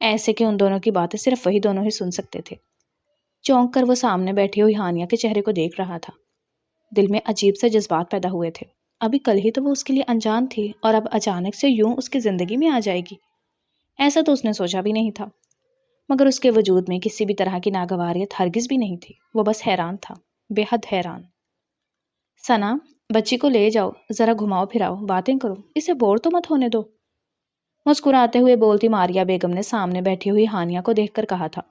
ایسے کہ ان دونوں کی باتیں صرف وہی دونوں ہی سن سکتے تھے۔ چونک کر وہ سامنے بیٹھی ہوئی ہانیہ کے چہرے کو دیکھ رہا تھا، دل میں عجیب سے جذبات پیدا ہوئے تھے۔ ابھی کل ہی تو وہ اس کے لیے انجان تھی، اور اب اچانک سے یوں اس کی زندگی میں آ جائے گی، ایسا تو اس نے سوچا بھی نہیں تھا، مگر اس کے وجود میں کسی بھی طرح کی ناگواریت ہرگز بھی نہیں تھی۔ وہ بس حیران تھا، بے حد حیران۔ ثنا، بچی کو لے جاؤ، ذرا گھماؤ پھراؤ، باتیں کرو، اسے بور تو مت ہونے دو، مسکراتے ہوئے بولتی ماریا بیگم نے سامنے بیٹھی ہوئی ہانیہ کو دیکھ کر کہا تھا،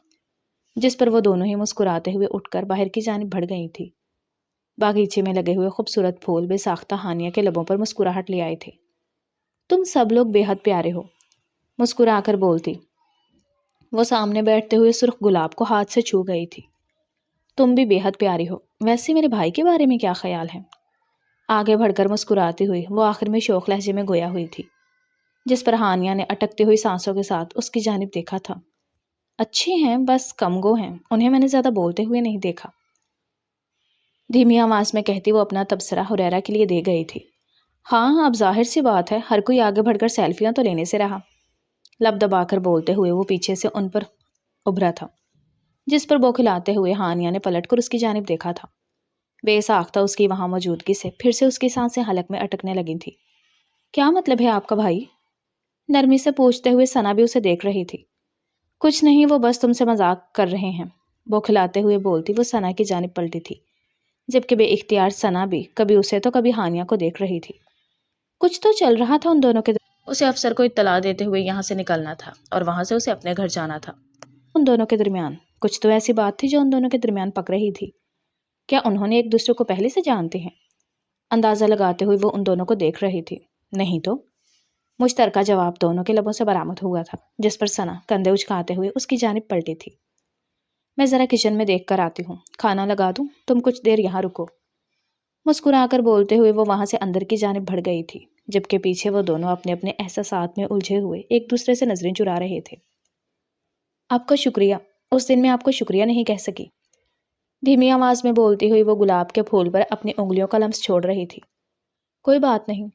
جس پر وہ دونوں ہی مسکراتے ہوئے اٹھ کر باہر کی جانب بڑھ گئی تھی۔ باغیچے میں لگے ہوئے خوبصورت پھول بے ساختہ ہانیہ کے لبوں پر مسکراہٹ لے آئے تھے۔ تم سب لوگ بے حد پیارے ہو، مسکرا کر بولتی وہ سامنے بیٹھتے ہوئے سرخ گلاب کو ہاتھ سے چھو گئی تھی۔ تم بھی بے حد پیاری ہو، ویسے میرے بھائی کے بارے میں کیا خیال ہے؟ آگے بڑھ کر مسکراتی ہوئی وہ آخر میں شوق لہجے میں گویا ہوئی تھی، جس پر ہانیہ نے اٹکتی ہوئی سانسوں کے ساتھ اس کی جانب دیکھا تھا۔ اچھے ہیں، بس کم گو ہیں، انہیں میں نے زیادہ بولتے ہوئے نہیں دیکھا، دھیمی آواز میں کہتی وہ اپنا تبصرہ ہریرا کے لیے دے گئی تھی۔ ہاں اب ظاہر سی بات ہے، ہر کوئی آگے بڑھ کر سیلفیاں تو لینے سے رہا، لب دبا کر بولتے ہوئے وہ پیچھے سے ان پر ابھرا تھا۔ جس پر بوکھلاتے ہوئے ہانیہ نے پلٹ کر اس کی جانب دیکھا تھا۔ بے ساختہ اس کی وہاں موجودگی سے پھر سے اس کی سانسیں حلق میں اٹکنے لگی تھی۔ کیا مطلب ہے آپ کا بھائی؟ نرمی سے پوچھتے ہوئے ثنا بھی اسے دیکھ رہی تھی۔ کچھ نہیں، وہ بس تم سے مذاق کر رہے ہیں، بوکھلاتے ہوئے بولتی وہ ثنا کی جانب پلٹی تھی، جبکہ بے اختیار ثنا بھی کبھی اسے تو کبھی ہانیہ کو دیکھ رہی تھی۔ کچھ تو چل رہا تھا ان دونوں کے اسے افسر کو اطلاع دیتے ہوئے یہاں سے نکلنا تھا اور وہاں سے اسے اپنے گھر جانا تھا۔ ان دونوں کے درمیان کچھ تو ایسی بات تھی جو ان دونوں کے درمیان پک رہی تھی۔ کیا انہوں نے ایک دوسرے کو پہلے سے جانتے ہیں؟ اندازہ لگاتے ہوئے وہ ان دونوں کو دیکھ رہی تھی۔ نہیں تو؟ مشترکہ جواب دونوں کے لبوں سے برآمد ہوا تھا، جس پر ثنا کندھے اچکاتے ہوئے اس کی جانب پلٹی تھی۔ میں ذرا کچن میں دیکھ کر آتی ہوں، کھانا لگا دوں؟ تم کچھ دیر یہاں رکو۔ مسکرا کر بولتے ہوئے وہ وہاں سے اندر کی جانب بڑھ گئی تھی، جبکہ پیچھے وہ دونوں اپنے اپنے احساسات میں الجھے ہوئے ایک دوسرے سے نظریں چرا رہے تھے۔ آپ کا شکریہ، اس دن میں آپ کو شکریہ نہیں کہہ سکی، دھیمی آواز میں بولتی ہوئی وہ گلاب کے پھول پر اپنی انگلیوں کا لمس چھوڑ رہی تھی۔ کوئی بات نہیں،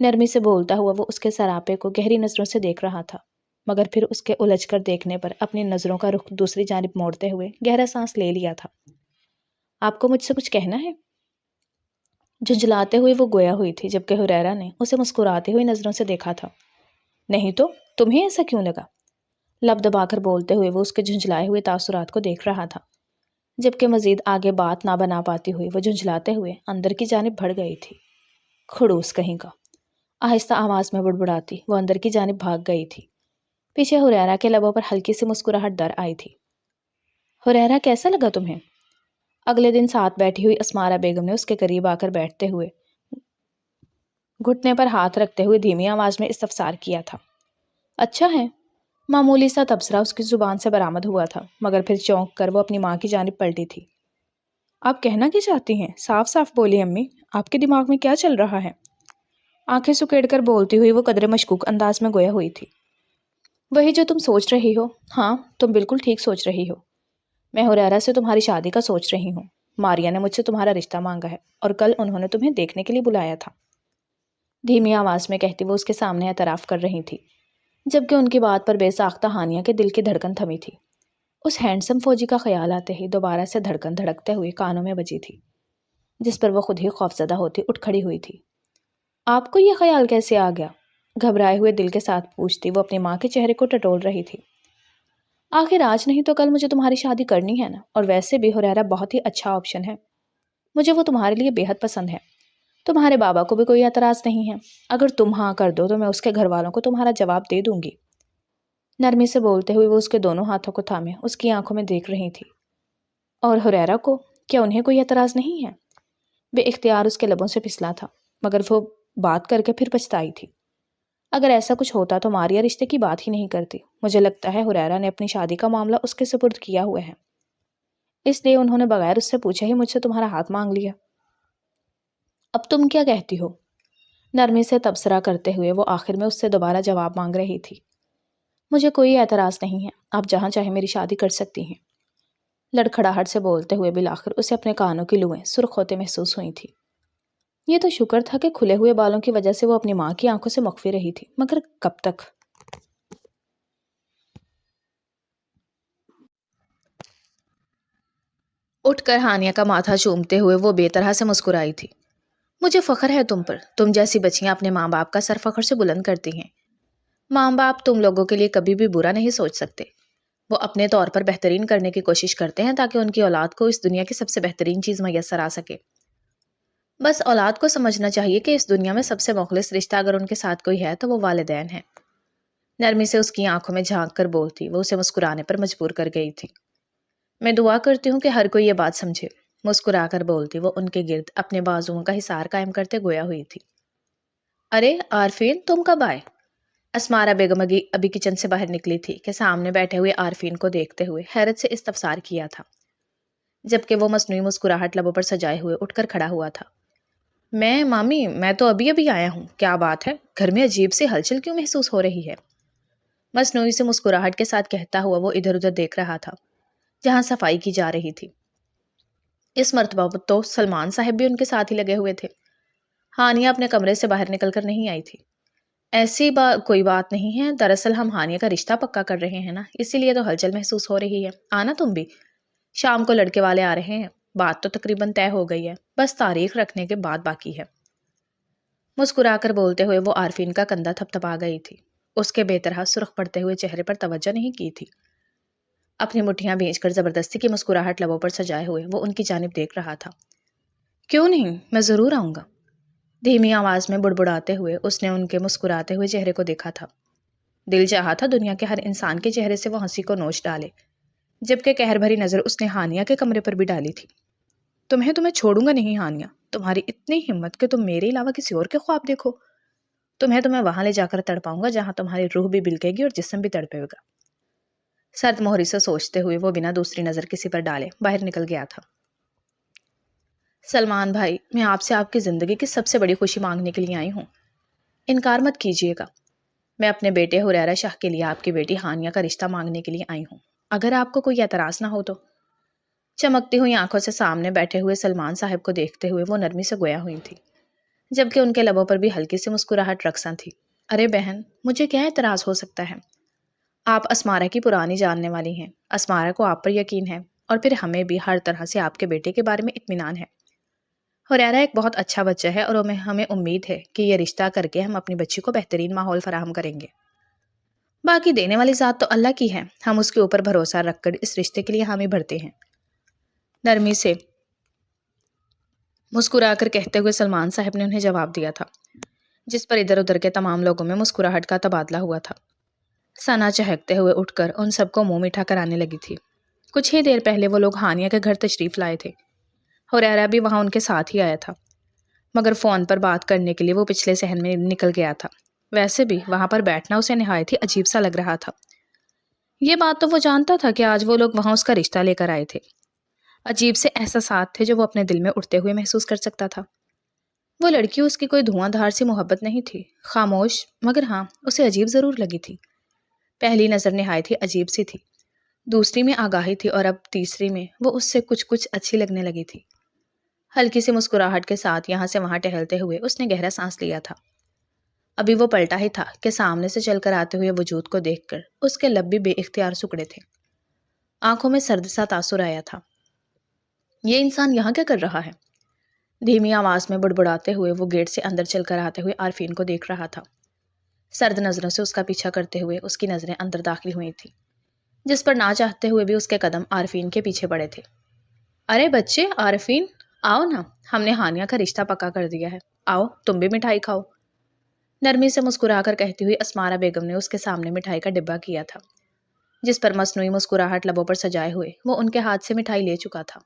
نرمی سے بولتا ہوا وہ اس کے سراپے کو گہری نظروں سے دیکھ رہا تھا، مگر پھر اس کے الجھ کر دیکھنے پر اپنی نظروں کا رخ دوسری جانب موڑتے ہوئے گہرا سانس لے لیا تھا۔ آپ کو مجھ سے کچھ کہنا ہے؟ جھنجھلاتے ہوئے وہ گویا ہوئی تھی، جبکہ ہریرا نے اسے مسکراتے ہوئے نظروں سے دیکھا تھا۔ نہیں تو، تمہیں ایسا کیوں لگا؟ لب دبا کر بولتے ہوئے وہ اس کے جھنجھلائے ہوئے تاثرات کو دیکھ رہا تھا، جبکہ مزید آگے بات نہ بنا پاتی ہوئی وہ جھنجھلاتے ہوئے اندر کی جانب بڑھ گئی تھی۔ کھڑوس کہیں کا، آہستہ آواز میں بڑبڑاتی وہ اندر کی جانب بھاگ گئی تھی۔ پیچھے ہریرا کے لبوں پر ہلکی سی مسکراہٹ در آئی تھی۔ ہریرا، کیسا لگا تمہیں؟ اگلے دن ساتھ بیٹھی ہوئی اسمارا بیگم نے اس کے قریب آ کر بیٹھتے ہوئے گھٹنے پر ہاتھ رکھتے ہوئے دھیمی آواز میں استفسار کیا تھا۔ اچھا ہے، معمولی سا تبصرہ اس کی زبان سے برآمد ہوا تھا، مگر پھر چونک کر وہ اپنی ماں کی جانب پلٹی تھی۔ آپ کہنا کیا چاہتی ہیں؟ صاف صاف بولی امی، آپ کے دماغ میں کیا چل رہا ہے؟ آنکھیں سکیڑ کر بولتی ہوئی وہ قدرے مشکوک انداز میں گویا ہوئی تھی۔ وہی جو تم سوچ رہی ہو، ہاں تم بالکل ٹھیک سوچ رہی ہو۔ میں ہریرا سے تمہاری شادی کا سوچ رہی ہوں۔ ماریا نے مجھ سے تمہارا رشتہ مانگا ہے اور کل انہوں نے تمہیں دیکھنے کے لیے بلایا تھا، دھیمی آواز میں کہتی وہ اس کے سامنے اعتراف کر رہی تھی، جبکہ ان کی بات پر بے ساختہ ہانیہ کے دل کی دھڑکن تھمی تھی۔ اس ہینڈسم فوجی کا خیال آتے ہی دوبارہ سے دھڑکن دھڑکتے ہوئے کانوں میں بجی تھی، جس پر وہ خود ہی خوفزدہ ہوتی اٹھ کھڑی ہوئی تھی۔ آپ کو یہ خیال کیسے آ گیا؟ گھبرائے ہوئے دل کے ساتھ پوچھتی وہ اپنی ماں کے چہرے کو ٹٹول رہی تھی۔ آخر آج نہیں تو کل مجھے تمہاری شادی کرنی ہے نا، اور ویسے بھی ہریرا بہت ہی اچھا آپشن ہے، مجھے وہ تمہارے لیے بے حد پسند ہے۔ تمہارے بابا کو بھی کوئی اعتراض نہیں ہے، اگر تم ہاں کر دو تو میں اس کے گھر والوں کو تمہارا جواب دے دوں گی۔ نرمی سے بولتے ہوئے وہ اس کے دونوں ہاتھوں کو تھامے اس کی آنکھوں میں دیکھ رہی تھی۔ اور ہریرا کو کیا انہیں کوئی اعتراض نہیں ہے؟ بے اختیار اس کے لبوں سے پھسلا تھا، مگر وہ بات کر کے پھر پچھتائی تھی۔ اگر ایسا کچھ ہوتا تو ماریا رشتے کی بات ہی نہیں کرتی۔ مجھے لگتا ہے ہریرا نے اپنی شادی کا معاملہ اس کے سپرد کیا ہوا ہے، اس لیے انہوں نے بغیر اس سے پوچھے ہی مجھ سے تمہارا ہاتھ مانگ لیا۔ اب تم کیا کہتی ہو؟ نرمی سے تبصرہ کرتے ہوئے وہ آخر میں اس سے دوبارہ جواب مانگ رہی تھی۔ مجھے کوئی اعتراض نہیں ہے، آپ جہاں چاہے میری شادی کر سکتی ہیں، لڑکھڑاہٹ سے بولتے ہوئے بالآخر اسے اپنے کانوں کی لویں سرخ ہوتے محسوس ہوئی تھی۔ یہ تو شکر تھا کہ کھلے ہوئے بالوں کی وجہ سے وہ اپنی ماں کی آنکھوں سے مخفی رہی تھی، مگر کب تک؟ اٹھ کر ہانیہ کا ماتھا چومتے ہوئے وہ بے طرح سے مسکرائی تھی۔ مجھے فخر ہے تم پر، تم جیسی بچیاں اپنے ماں باپ کا سر فخر سے بلند کرتی ہیں۔ ماں باپ تم لوگوں کے لیے کبھی بھی برا نہیں سوچ سکتے، وہ اپنے طور پر بہترین کرنے کی کوشش کرتے ہیں تاکہ ان کی اولاد کو اس دنیا کی سب سے بہترین چیز میسر آ سکے۔ بس اولاد کو سمجھنا چاہیے کہ اس دنیا میں سب سے مخلص رشتہ اگر ان کے ساتھ کوئی ہے تو وہ والدین ہیں۔ نرمی سے اس کی آنکھوں میں جھانک کر بولتی وہ اسے مسکرانے پر مجبور کر گئی تھی۔ میں دعا کرتی ہوں کہ ہر کوئی یہ بات سمجھے، مسکرا کر بولتی وہ ان کے گرد اپنے بازوؤں کا حصار قائم کرتے گویا ہوئی تھی۔ ارے عارفین، تم کب آئے؟ اسمارا بیگم ابھی کچن سے باہر نکلی تھی کہ سامنے بیٹھے ہوئے عارفین کو دیکھتے ہوئے حیرت سے استفسار کیا تھا، جبکہ وہ مصنوعی مسکراہٹ لبوں پر سجائے ہوئے اٹھ کر کھڑا ہوا تھا۔ مامی، میں تو ابھی آیا ہوں، کیا بات ہے؟ گھر میں عجیب سی ہلچل کیوں محسوس ہو رہی ہے؟ مصنوعی سے مسکراہٹ کے ساتھ کہتا ہوا وہ ادھر ادھر دیکھ رہا تھا جہاں صفائی کی جا رہی تھی۔ اس مرتبہ تو سلمان صاحب بھی ان کے ساتھ ہی لگے ہوئے تھے۔ ہانیہ اپنے کمرے سے باہر نکل کر نہیں آئی تھی۔ ایسی کوئی بات نہیں ہے، دراصل ہم ہانیہ کا رشتہ پکا کر رہے ہیں نا، اسی لیے تو ہلچل محسوس ہو رہی ہے۔ آنا تم بھی، شام کو لڑکے والے آ رہے ہیں، بات تو تقریباً طے ہو گئی ہے، بس تاریخ رکھنے کے بعد باقی ہے۔ مسکرا کر بولتے ہوئے وہ عارفین کا کندھا تھپتھپا گئی تھی، اس کے بے طرح سرخ پڑتے ہوئے چہرے پر توجہ نہیں کی تھی۔ اپنی مٹھیاں بھیج کر زبردستی کی مسکراہٹ لبوں پر سجائے ہوئے وہ ان کی جانب دیکھ رہا تھا۔ کیوں نہیں، میں ضرور آؤں گا، دھیمی آواز میں بڑبڑاتے ہوئے اس نے ان کے مسکراتے ہوئے چہرے کو دیکھا تھا۔ دل چاہا تھا دنیا کے ہر انسان کے چہرے سے وہ ہنسی کو نوچ ڈالے، جبکہ قہر بھری نظر اس نے ہانیہ کے کمرے پر بھی ڈالی تھی۔ تمہیں چھوڑوں گا نہیں ہانیہ، تمہاری اتنی ہمت کہ تم میرے علاوہ کسی اور کے خواب دیکھو۔ تمہیں وہاں لے جا کر تڑپاؤں گا جہاں تمہاری روح بھی بلکے گی اور جسم بھی تڑپے گا۔ سرد مہری سے سوچتے ہوئے وہ بنا دوسری نظر کسی پر ڈالے باہر نکل گیا تھا۔ سلمان بھائی، میں آپ سے آپ کی زندگی کی سب سے بڑی خوشی مانگنے کے لیے آئی ہوں، انکار مت کیجیے گا۔ میں اپنے بیٹے حریرہ شاہ کے لیے آپ کی بیٹی ہانیہ کا رشتہ مانگنے کے لیے آئی ہوں، اگر آپ کو کوئی اعتراض نہ ہو تو۔ چمکتی ہوئی آنکھوں سے سامنے بیٹھے ہوئے سلمان صاحب کو دیکھتے ہوئے وہ نرمی سے گویا ہوئی تھی، جبکہ ان کے لبوں پر بھی ہلکی سی مسکراہٹ رقصاں تھی۔ ارے بہن، مجھے کیا اعتراض ہو سکتا ہے؟ آپ اسمارہ کی پرانی جاننے والی ہیں، اسمارہ کو آپ پر یقین ہے، اور پھر ہمیں بھی ہر طرح سے آپ کے بیٹے کے بارے میں اطمینان ہے۔ حریرہ ایک بہت اچھا بچہ ہے اور ہمیں امید ہے کہ یہ رشتہ کر کے ہم اپنی بچی کو بہترین ماحول فراہم کریں گے۔ باقی دینے والی ذات تو اللہ کی ہے، ہم اس کے اوپر بھروسہ رکھ کر اس رشتے کے لیے حامی بھرتے ہیں، نرمی سے مسکرا کر کہتے ہوئے سلمان صاحب نے انہیں جواب دیا تھا، جس پر ادھر ادھر کے تمام لوگوں میں مسکراہٹ کا تبادلہ ہوا تھا۔ ثنا چہکتے ہوئے اٹھ کر ان سب کو منہ میٹھا کرانے لگی تھی۔ کچھ ہی دیر پہلے وہ لوگ ہانیہ کے گھر تشریف لائے تھے، حریرہ بھی وہاں ان کے ساتھ ہی آیا تھا، مگر فون پر بات کرنے کے لیے وہ پچھلے صحن میں نکل گیا تھا۔ ویسے بھی وہاں پر بیٹھنا اسے نہایت ہی عجیب سا لگ رہا تھا۔ یہ بات تو وہ جانتا تھا کہ آج وہ لوگ وہاں اس کا رشتہ لے کر آئے تھے۔ عجیب سے احساسات تھے جو وہ اپنے دل میں اٹھتے ہوئے محسوس کر سکتا تھا۔ وہ لڑکی اس کی کوئی دھواں دھار سی محبت نہیں تھی، خاموش، مگر ہاں اسے عجیب ضرور لگی تھی۔ پہلی نظر نہایت ہی عجیب سی تھی، دوسری میں آگاہی تھی، اور اب تیسری میں وہ اس سے کچھ اچھی لگنے لگی تھی۔ ہلکی سی مسکراہٹ کے ساتھ یہاں سے وہاں ٹہلتے ہوئے اس نے گہرا سانس لیا تھا۔ ابھی وہ پلٹا ہی تھا کہ سامنے سے چل کر آتے ہوئے وجود کو دیکھ کر اس کے لب بھی بے اختیار سکڑے تھے، آنکھوں میں سرد سا تاثر آیا تھا۔ یہ انسان یہاں کیا کر رہا ہے؟ دھیمی آواز میں بڑبڑاتے ہوئے وہ گیٹ سے اندر چل کر آتے ہوئے عارفین کو دیکھ رہا تھا۔ سرد نظروں سے اس کا پیچھا کرتے ہوئے اس کی نظریں اندر داخل ہوئی تھی، جس پر نہ چاہتے ہوئے بھی اس کے قدم عارفین کے پیچھے پڑے تھے۔ ارے بچے، عارفین آؤ نا، ہم نے ہانیہ کا رشتہ پکا کر دیا ہے، آؤ تم بھی مٹھائی کھاؤ۔ نرمی سے مسکرا کر کہتی ہوئی اسمارہ بیگم نے اس کے سامنے مٹھائی کا ڈبہ کیا تھا، جس پر مصنوعی مسکراہٹ لبوں پر سجائے ہوئے وہ ان کے ہاتھ سے مٹھائی لے چکا تھا۔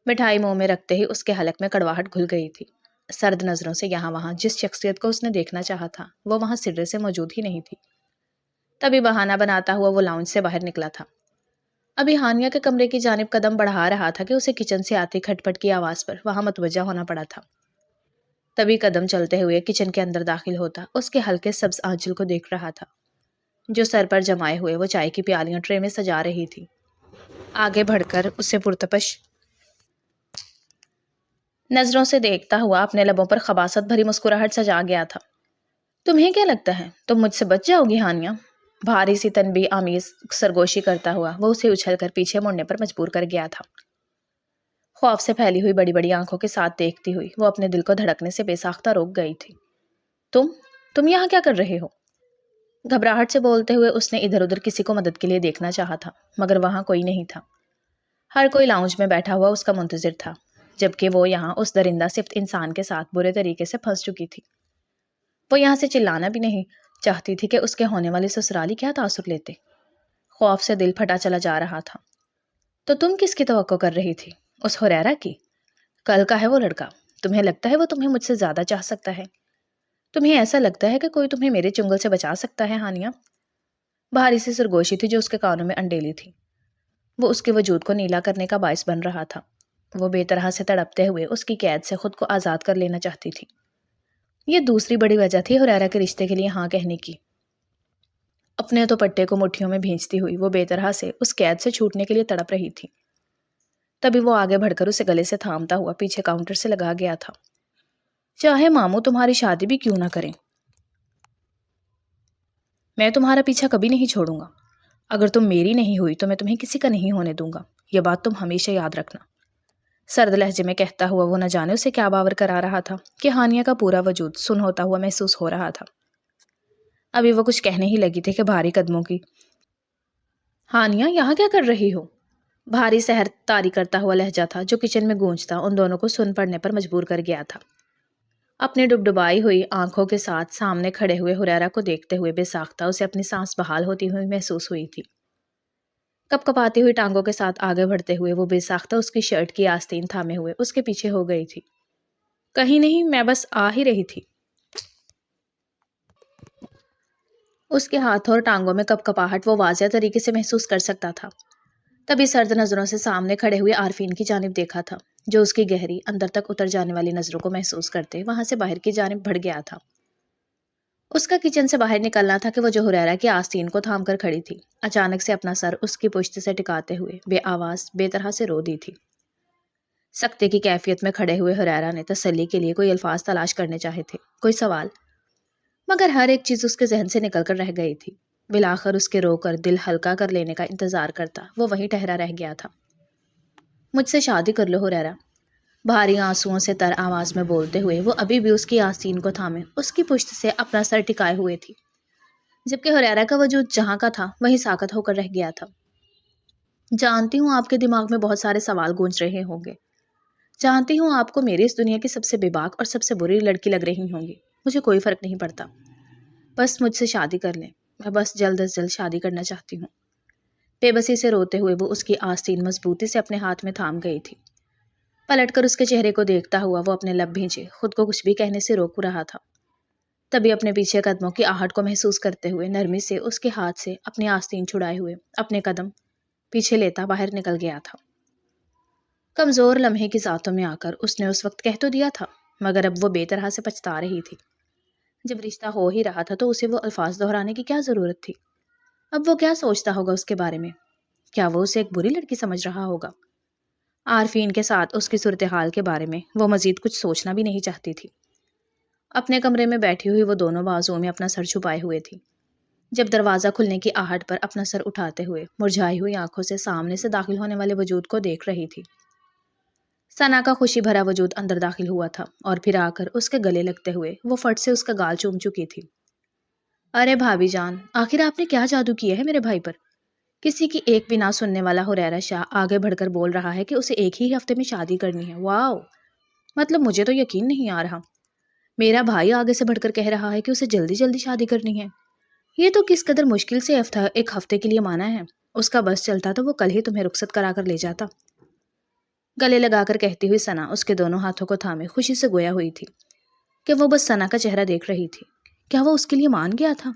مٹھائی منہ میں رکھتے ہی اس کے حلق میں کڑواہٹ گھل گئی تھی۔ سرد نظروں سے یہاں وہاں جس شخصیت کو اس نے دیکھنا چاہا تھا وہ وہاں سرے سے موجود ہی نہیں تھی۔ تبھی بہانہ بناتا ہوا وہ لاؤنج سے باہر نکلا تھا۔ ابھی ہانیہ کے کمرے کی جانب قدم بڑھا رہا تھا کہ اسے کچن سے آتی کھٹ پٹ کی آواز پر وہاں متوجہ ہونا پڑا تھا۔ تبھی قدم چلتے ہوئے کچن کے اندر داخل ہوتا اس کے ہلکے سبز آنچل کو دیکھ رہا تھا، جو سر پر جمائے ہوئے وہ چائے کی پیالیاں ٹرے میں سجا رہی تھی۔ آگے بڑھ کر اسے پرتپش نظروں سے دیکھتا ہوا اپنے لبوں پر خباثت بھری مسکراہٹ سجا گیا تھا۔ تمہیں کیا لگتا ہے تم مجھ سے بچ جاؤ گی ہانیہ؟ بھاری سی تنبیہ آمیز سرگوشی کرتا ہوا وہ اسے اچھل کر پیچھے مڑنے پر مجبور کر گیا تھا۔ خوف سے پھیلی ہوئی بڑی بڑی آنکھوں کے ساتھ دیکھتی ہوئی وہ اپنے دل کو دھڑکنے سے بے ساختہ روک گئی تھی۔ تم یہاں کیا کر رہے ہو؟ گھبراہٹ سے بولتے ہوئے اس نے ادھر ادھر کسی کو مدد کے لیے دیکھنا چاہا تھا، مگر وہاں کوئی نہیں تھا۔ ہر کوئی لاؤنج میں بیٹھا ہوا اس کا منتظر تھا، جبکہ وہ یہاں اس درندہ صفت انسان کے ساتھ برے طریقے سے پھنس چکی تھی۔ وہ یہاں سے چلانا بھی نہیں چاہتی تھی کہ اس کے ہونے والے سسرالی کیا تاثر لیتے۔ خوف سے دل پھٹا چلا جا رہا تھا۔ تو تم کس کی توقع کر رہی تھی؟ اس حریرہ کی؟ کل کا ہے وہ لڑکا، تمہیں لگتا ہے وہ تمہیں مجھ سے زیادہ چاہ سکتا ہے؟ تمہیں ایسا لگتا ہے کہ کوئی تمہیں میرے چنگل سے بچا سکتا ہے ہانیہ؟ بھاری سی سرگوشی تھی جو اس کے کانوں میں انڈیلی تھی، وہ اس کے وجود کو نیلا کرنے کا باعث بن رہا تھا۔ وہ بے طرح سے تڑپتے ہوئے اس کی قید سے خود کو آزاد کر لینا چاہتی تھی۔ یہ دوسری بڑی وجہ تھی حریرہ کے رشتے کے لیے ہاں کہنے کی۔ اپنے دوپٹے کو مٹھیوں میں بھینچتی ہوئی وہ بے طرح سے اس قید سے چھوٹنے کے لیے تڑپ رہی تھی۔ تبھی وہ آگے بڑھ کر اسے گلے سے تھامتا ہوا پیچھے کاؤنٹر سے لگا گیا تھا۔ چاہے ماموں تمہاری شادی بھی کیوں نہ کریں، میں تمہارا پیچھا کبھی نہیں چھوڑوں گا. اگر تم میری نہیں ہوئی تو میں تمہیں کسی کا نہیں ہونے دوں گا. یہ بات تم ہمیشہ یاد رکھنا. سرد لہجے میں کہتا ہوا وہ نہ جانے اسے کیا باور کرا رہا تھا کہ ہانیہ کا پورا وجود سن ہوتا ہوا محسوس ہو رہا تھا. ابھی وہ کچھ کہنے ہی لگی تھی کہ بھاری قدموں کی ہانیہ یہاں کیا کر رہی ہو؟ بھاری سحر طاری کرتا ہوا لہجہ تھا جو کچن میں گونجتا ان دونوں کو سن پڑنے پر مجبور کر گیا تھا. اپنی ڈبڈبائی ہوئی آنکھوں کے ساتھ سامنے کھڑے ہوئے ہریرا کو دیکھتے ہوئے بے ساختہ اسے اپنی سانس بحال ہوتی ہوئی محسوس ہوئی تھی. کپ کپاتی ہوئی ٹانگوں کے ساتھ آگے بڑھتے ہوئے وہ بے ساختہ اس کی شرٹ کی آستین تھامے ہوئے اس کے پیچھے ہو گئی تھی. کہیں نہیں، میں بس آ ہی رہی تھی. اس کے ہاتھوں اور ٹانگوں میں کپ کپاہٹ وہ واضح طریقے سے محسوس کر سکتا تھا. تبھی سرد نظروں سے سامنے کھڑے ہوئے عارفین کی جانب دیکھا تھا جو اس کی گہری اندر تک اتر جانے والی نظروں کو محسوس کرتے وہاں سے باہر کی جانب بڑھ گیا تھا. اس کا کچن سے باہر نکلنا تھا کہ وہ جو ہریرا کی آستین کو تھام کر کھڑی تھی اچانک سے اپنا سر اس کی پشت سے ٹکاتے ہوئے بے آواز بے طرح سے رو دی تھی. سکتے کی کیفیت میں کھڑے ہوئے ہریرا نے تسلی کے لیے کوئی الفاظ تلاش کرنے چاہے تھے، کوئی سوال، مگر ہر ایک چیز اس کے ذہن سے نکل کر رہ گئی تھی. بالآخر اس کے رو کر دل ہلکا کر لینے کا انتظار کرتا وہ وہیں ٹھہرا رہ گیا تھا. مجھ سے شادی کر لو ہریرا، بھاری آنسوؤں سے تر آواز میں بولتے ہوئے وہ ابھی بھی اس کی آستین کو تھامے اس کی پشت سے اپنا سر ٹکائے ہوئے تھی، جبکہ ہریرا کا وجود جہاں کا تھا وہیں ساکت ہو کر رہ گیا تھا. جانتی ہوں آپ کے دماغ میں بہت سارے سوال گونج رہے ہوں گے، جانتی ہوں آپ کو میری اس دنیا کی سب سے بے باک اور سب سے بری لڑکی لگ رہی ہوں گی. مجھے کوئی فرق نہیں پڑتا، بس مجھ سے شادی کر لیں. میں بس جلد از جلد شادی کرنا چاہتی ہوں. بے بسی سے روتے ہوئے وہ اس کی آستین مضبوطی سے اپنے ہاتھ میں تھام گئی تھی. پلٹ کر اس کے چہرے کو دیکھتا ہوا وہ اپنے لب بھینچے خود کو کچھ بھی کہنے سے روک رہا تھا. تبھی اپنے پیچھے قدموں کی آہٹ کو محسوس کرتے ہوئے نرمی سے اس کے ہاتھ سے اپنی آستین چھڑائے ہوئے اپنے قدم پیچھے لیتا باہر نکل گیا تھا. کمزور لمحے کی ذاتوں میں آ کر اس نے اس وقت کہہ تو دیا تھا، مگر اب وہ بے طرح سے پچھتا رہی تھی. جب رشتہ ہو ہی رہا تھا تو اسے وہ الفاظ دہرانے کی کیا ضرورت تھی؟ اب وہ کیا سوچتا ہوگا اس کے بارے میں؟ کیا وہ اسے ایک بری لڑکی سمجھ رہا ہوگا؟ عارفین کے ساتھ اس کی صورتحال کے بارے میں وہ مزید کچھ سوچنا بھی نہیں چاہتی تھی. اپنے کمرے میں بیٹھی ہوئی وہ دونوں بازوؤں میں اپنا سر چھپائے ہوئے تھی. جب دروازہ کھلنے کی آہٹ پر اپنا سر اٹھاتے ہوئے مرجھائی ہوئی آنکھوں سے سامنے سے داخل ہونے والے وجود کو دیکھ رہی تھی. ثنا کا خوشی بھرا وجود اندر داخل ہوا تھا اور پھر آ کر اس کے گلے لگتے ہوئے وہ فٹ سے اس کا گال چوم چکی تھی. ارے بھابھی جان، آخر آپ نے کیا جادو کیا ہے میرے بھائی پر؟ کسی کی ایک بھی نہ سننے والا ہریرا شاہ آگے بڑھ کر بول رہا ہے کہ اسے ایک ہی ہفتے میں شادی کرنی ہے. واو، مطلب مجھے تو یقین نہیں آ رہا. میرا بھائی آگے سے بڑھ کر کہہ رہا ہے کہ اسے جلدی جلدی شادی کرنی ہے. یہ تو کس قدر مشکل سے ایک ہفتے کے لیے مانا ہے. اس کا بس چلتا تو وہ کل ہی تمہیں رخصت کرا کر لے جاتا. گلے لگا کر کہتی ہوئی ثنا اس کے دونوں ہاتھوں کو تھامے خوشی سے گویا ہوئی تھی کہ وہ بس ثنا کا چہرہ دیکھ رہی تھی. کیا وہ اس کے لیے مان گیا تھا؟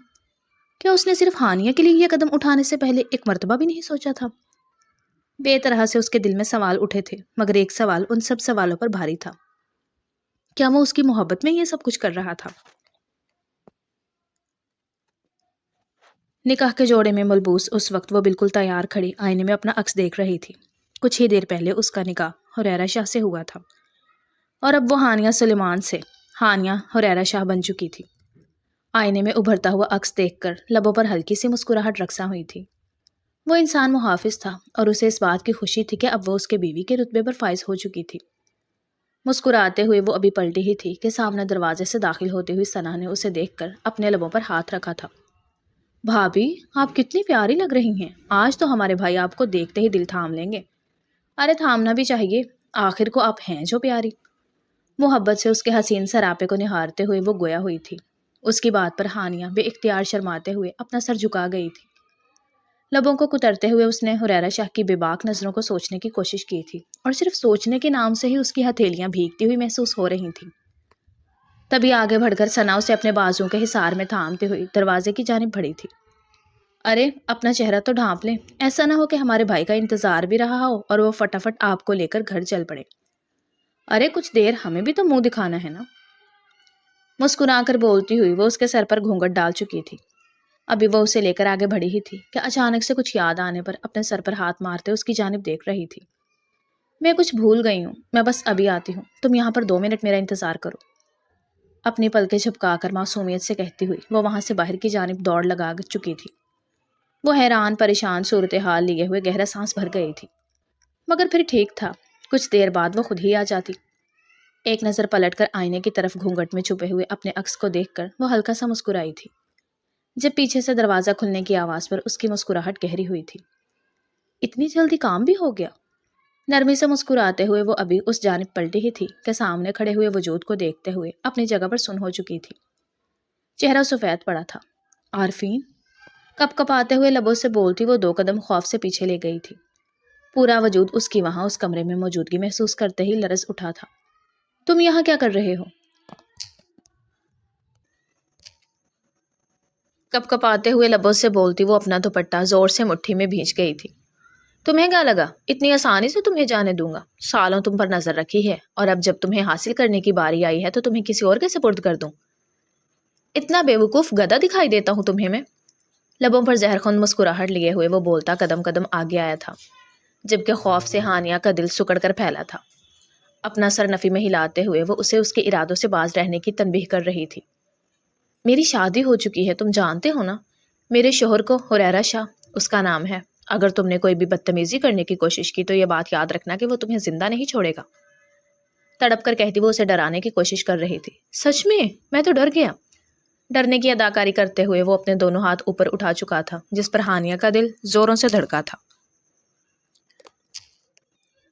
کیا اس نے صرف ہانیہ کے لیے یہ قدم اٹھانے سے پہلے ایک مرتبہ بھی نہیں سوچا تھا؟ بے طرح سے اس کے دل میں سوال اٹھے تھے، مگر ایک سوال ان سب سوالوں پر بھاری تھا. کیا وہ اس کی محبت میں یہ سب کچھ کر رہا تھا؟ نکاح کے جوڑے میں ملبوس اس وقت وہ بالکل تیار کھڑی آئینے میں اپنا عکس دیکھ رہی تھی. کچھ ہی دیر پہلے اس کا نکاح ہریرا شاہ سے ہوا تھا اور اب وہ ہانیہ سلیمان سے ہانیہ ہریرا شاہ بن چکی تھی. آئینے میں ابھرتا ہوا عکس دیکھ کر لبوں پر ہلکی سی مسکراہٹ رقصاں ہوئی تھی. وہ انسان محافظ تھا اور اسے اس بات کی خوشی تھی کہ اب وہ اس کے بیوی کے رتبے پر فائز ہو چکی تھی. مسکراتے ہوئے وہ ابھی پلٹی ہی تھی کہ سامنے دروازے سے داخل ہوتی ہوئی ثنا نے اسے دیکھ کر اپنے لبوں پر ہاتھ رکھا تھا. بھابھی، آپ کتنی پیاری لگ رہی ہیں. آج تو ہمارے بھائی آپ کو دیکھتے ہی دل تھام لیں گے. ارے تھامنا بھی چاہیے، آخر کو آپ ہیں جو پیاری. محبت سے اس کے حسین سراپے کو نہارتے ہوئے وہ گویا ہوئی تھی. اس کی بات پر ہانیہ بے اختیار شرماتے ہوئے اپنا سر جھکا گئی تھی. لبوں کو کترتے ہوئے اس نے ہریرا شاہ کی بے باک نظروں کو سوچنے کی کوشش کی تھی اور صرف سوچنے کے نام سے ہی اس کی ہتھیلیاں بھیگتی ہوئی محسوس ہو رہی تھیں. تبھی آگے بڑھ کر ثنا اسے اپنے بازو کے حصار میں تھامتے ہوئی دروازے کی جانب بڑھی تھی. ارے اپنا چہرہ تو ڈھانپ لیں، ایسا نہ ہو کہ ہمارے بھائی کا انتظار بھی رہا ہو اور وہ فٹافٹ آپ کو لے کر گھر چل پڑے. ارے کچھ دیر ہمیں بھی تو منہ دکھانا ہے نا. مسکرا کر بولتی ہوئی وہ اس کے سر پر گھونگھٹ ڈال چکی تھی. ابھی وہ اسے لے کر آگے بڑھی ہی تھی کہ اچانک سے کچھ یاد آنے پر اپنے سر پر ہاتھ مارتے اس کی جانب دیکھ رہی تھی. میں کچھ بھول گئی ہوں، میں بس ابھی آتی ہوں، تم یہاں پر 2 منٹ میرا انتظار کرو. اپنی پلکیں جھپکا کر معصومیت سے کہتی ہوئی وہ وہاں سے باہر کی جانب دوڑ لگا چکی تھی۔ وہ حیران پریشان صورتحال لیے ہوئے گہرا سانس بھر گئی تھی، مگر پھر ٹھیک تھا، کچھ دیر بعد وہ خود ہی آ جاتی۔ ایک نظر پلٹ کر آئینے کی طرف گھونگھٹ میں چھپے ہوئے اپنے عکس کو دیکھ کر وہ ہلکا سا مسکرائی تھی، جب پیچھے سے دروازہ کھلنے کی آواز پر اس کی مسکراہٹ گہری ہوئی تھی۔ اتنی جلدی کام بھی ہو گیا؟ نرمی سے مسکراتے ہوئے وہ ابھی اس جانب پلٹی ہی تھی کہ سامنے کھڑے ہوئے وجود کو دیکھتے ہوئے اپنی جگہ پر سن ہو چکی تھی۔ چہرہ سفید پڑا تھا۔ عارفین؟ کپ کپاتے ہوئے لبوں سے بولتی وہ 2 قدم خوف سے پیچھے لے گئی تھی۔ پورا وجود اس کی وہاں اس کمرے میں موجودگی محسوس کرتے ہی لرز اٹھا تھا۔ تم یہاں کیا کر رہے ہو؟ کپ کپاتے ہوئے لبوں سے بولتی وہ اپنا دوپٹہ زور سے مٹھی میں بھینچ گئی تھی۔ تمہیں کیا لگا اتنی آسانی سے تمہیں جانے دوں گا؟ سالوں تم پر نظر رکھی ہے، اور اب جب تمہیں حاصل کرنے کی باری آئی ہے تو تمہیں کسی اور کے سپرد کر دوں؟ اتنا بے وقوف گدھا دکھائی دیتا ہوں تمہیں میں؟ لبوں پر زہرخند مسکراہٹ لیے ہوئے وہ بولتا قدم قدم آگے آیا تھا، جبکہ خوف سے ہانیہ کا دل سکڑ کر پھیلا تھا۔ اپنا سر نفی میں ہلاتے ہوئے وہ اسے اس کے ارادوں سے باز رہنے کی تنبیہ کر رہی تھی۔ میری شادی ہو چکی ہے، تم جانتے ہو نا؟ میرے شوہر کو حریرہ شاہ اس کا نام ہے۔ اگر تم نے کوئی بھی بدتمیزی کرنے کی کوشش کی تو یہ بات یاد رکھنا کہ وہ تمہیں زندہ نہیں چھوڑے گا۔ تڑپ کر کہتی وہ اسے ڈرانے کی کوشش کر رہی تھی۔ سچ میں تو ڈر گیا۔ ڈرنے کی اداکاری کرتے ہوئے وہ اپنے دونوں ہاتھ اوپر اٹھا چکا تھا، جس پر ہانیہ کا دل زوروں سے دھڑکا تھا۔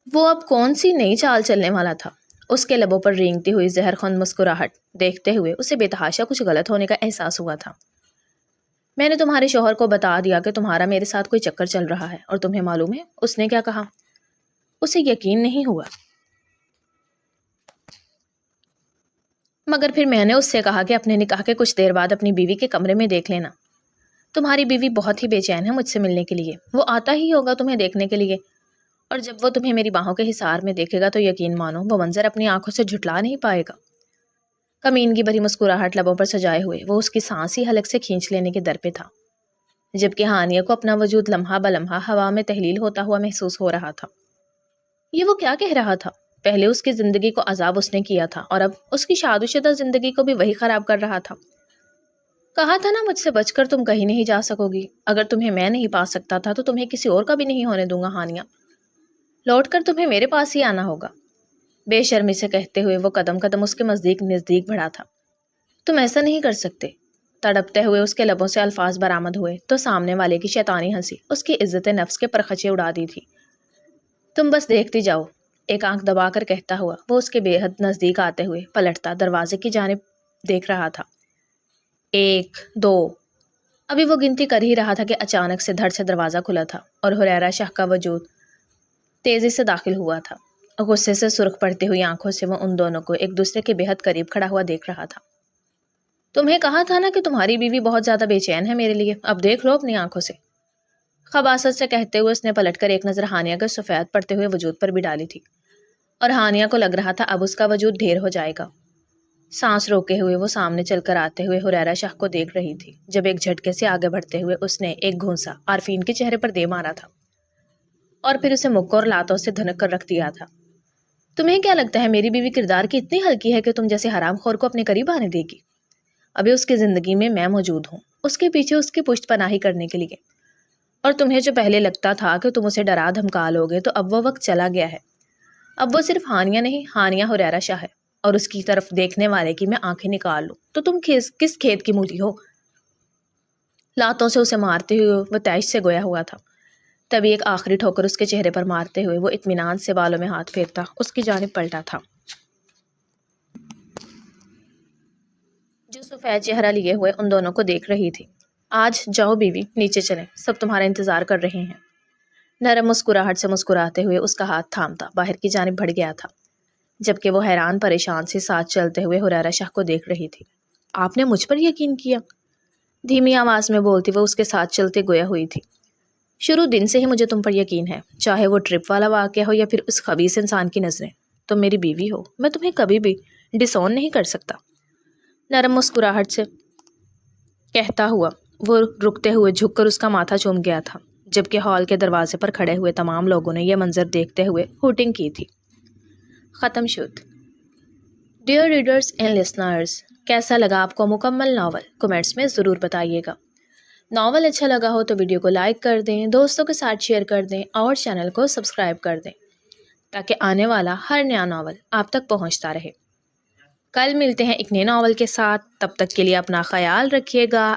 وہ اب کون سی نئی چال چلنے والا تھا؟ اس کے لبوں پر رینگتی ہوئی زہرخند مسکراہٹ دیکھتے ہوئے اسے بے تحاشا کچھ غلط ہونے کا احساس ہوا تھا۔ میں نے تمہارے شوہر کو بتا دیا کہ تمہارا میرے ساتھ کوئی چکر چل رہا ہے، اور تمہیں معلوم ہے اس نے کیا کہا؟ اسے یقین نہیں ہوا، مگر پھر میں نے اس سے کہا کہ اپنے نکاح کے کچھ دیر بعد اپنی بیوی کے کمرے میں دیکھ لینا۔ تمہاری بیوی بہت ہی بے چین ہے مجھ سے ملنے کے لیے، وہ آتا ہی ہوگا تمہیں دیکھنے کے لیے، اور جب وہ تمہیں میری باہوں کے حصار میں دیکھے گا تو یقین مانو وہ منظر اپنی آنکھوں سے جھٹلا نہیں پائے گا۔ کمینگی بھری مسکراہٹ لبوں پر سجائے ہوئے وہ اس کی سانس ہی حلق سے کھینچ لینے کے در پہ تھا، جبکہ ہانیہ کو اپنا وجود لمحہ بلمحہ ہوا میں تحلیل ہوتا ہوا محسوس ہو رہا تھا۔ یہ وہ کیا کہہ رہا تھا؟ پہلے اس کی زندگی کو عذاب اس نے کیا تھا، اور اب اس کی شادی شدہ زندگی کو بھی وہی خراب کر رہا تھا۔ کہا تھا نا مجھ سے بچ کر تم کہیں نہیں جا سکو گی۔ اگر تمہیں میں نہیں پا سکتا تھا تو تمہیں کسی اور کا بھی نہیں ہونے دوں گا ہانیہ۔ لوٹ کر تمہیں میرے پاس ہی آنا ہوگا۔ بے شرمی سے کہتے ہوئے وہ قدم قدم اس کے نزدیک بڑھا تھا۔ تم ایسا نہیں کر سکتے۔ تڑپتے ہوئے اس کے لبوں سے الفاظ برآمد ہوئے تو سامنے والے کی شیطانی ہنسی اس کی عزت نفس کے پرخچے اڑا دی تھی۔ تم بس دیکھتی جاؤ، ایک آنکھ دبا کر کہتا ہوا وہ اس کے بے حد نزدیک آتے ہوئے پلٹتا دروازے کی جانب دیکھ رہا تھا۔ 1 2 ابھی وہ گنتی کر ہی رہا تھا کہ اچانک سے دھڑ سے دروازہ کھلا تھا اور حریرہ شاہ کا وجود تیزی سے داخل ہوا تھا۔ غصے سے سرخ پڑتی ہوئی آنکھوں سے وہ ان دونوں کو ایک دوسرے کے بے حد قریب کھڑا ہوا دیکھ رہا تھا۔ تمہیں کہا تھا نا کہ تمہاری بیوی بہت زیادہ بے چین ہے میرے لیے، اب دیکھ لو اپنی آنکھوں سے۔ خباثت سے کہتے ہوئے اس نے پلٹ کر ایک نظر ہانیہ کے سفید پڑتے ہوئے وجود پر بھی ڈالی تھی، اور ہانیہ کو لگ رہا تھا اب اس کا وجود ڈھیر ہو جائے گا۔ سانس روکے ہوئے وہ سامنے چل کر آتے ہوئے حریرہ شاہ کو دیکھ رہی تھی، جب ایک جھٹکے سے آگے بڑھتے ہوئے اس نے ایک گھونسا عارفین کے چہرے پر دے مارا تھا، اور پھر اسے مکوں اور لاتوں سے دھنک کر رکھ دیا تھا۔ تمہیں کیا لگتا ہے میری بیوی کردار کی اتنی ہلکی ہے کہ تم جیسے حرام خور کو اپنے قریب آنے دے گی؟ ابھی اس کی زندگی میں موجود ہوں، اس کے پیچھے اس کی پشت پناہی کرنے کے لیے، اور تمہیں جو پہلے لگتا تھا کہ تم اسے ڈرا دھمکا لوگے تو اب وہ وقت چلا گیا ہے۔ اب وہ صرف ہانیہ نہیں، ہانیہ حریرہ شاہ ہے، اور اس کی طرف دیکھنے والے کی میں آنکھیں نکال لوں تو تم کس کھیت کی مولی ہو؟ لاتوں سے اسے مارتے ہوئے وہ تیش سے گویا ہوا تھا، تبھی ایک آخری ٹھوکر اس کے چہرے پر مارتے ہوئے وہ اطمینان سے بالوں میں ہاتھ پھیرتا اس کی جانب پلٹا تھا، جو سفید چہرہ لیے ہوئے ان دونوں کو دیکھ رہی تھی۔ آج جاؤ بیوی، نیچے چلیں، سب تمہارا انتظار کر رہے ہیں۔ نرم مسکراہٹ سے مسکراتے ہوئے اس کا ہاتھ تھامتا باہر کی جانب بڑھ گیا تھا، جبکہ وہ حیران پریشان سے ساتھ چلتے ہوئے حریرہ شاہ کو دیکھ رہی تھی۔ آپ نے مجھ پر یقین کیا؟ دھیمی آواز میں بولتی وہ اس کے ساتھ چلتے گویا ہوئی تھی۔ شروع دن سے ہی مجھے تم پر یقین ہے، چاہے وہ ٹرپ والا واقعہ ہو یا پھر اس خبیث انسان کی نظریں۔ تم میری بیوی ہو، میں تمہیں کبھی بھی ڈس آن نہیں کر سکتا۔ نرم مسکراہٹ سے کہتا ہوا وہ رکتے ہوئے جھک کر اس کا ماتھا چوم گیا تھا، جبکہ ہال کے دروازے پر کھڑے ہوئے تمام لوگوں نے یہ منظر دیکھتے ہوئے ہوٹنگ کی تھی۔ ختم شد۔ ڈیئر ریڈرز اینڈ لسنرز، کیسا لگا آپ کو مکمل ناول کمنٹس میں ضرور بتائیے گا۔ ناول اچھا لگا ہو تو ویڈیو کو لائک کر دیں، دوستوں کے ساتھ شیئر کر دیں اور چینل کو سبسکرائب کر دیں تاکہ آنے والا ہر نیا ناول آپ تک پہنچتا رہے۔ کل ملتے ہیں ایک نئے ناول کے ساتھ، تب تک کے لیے اپنا خیال رکھیے گا۔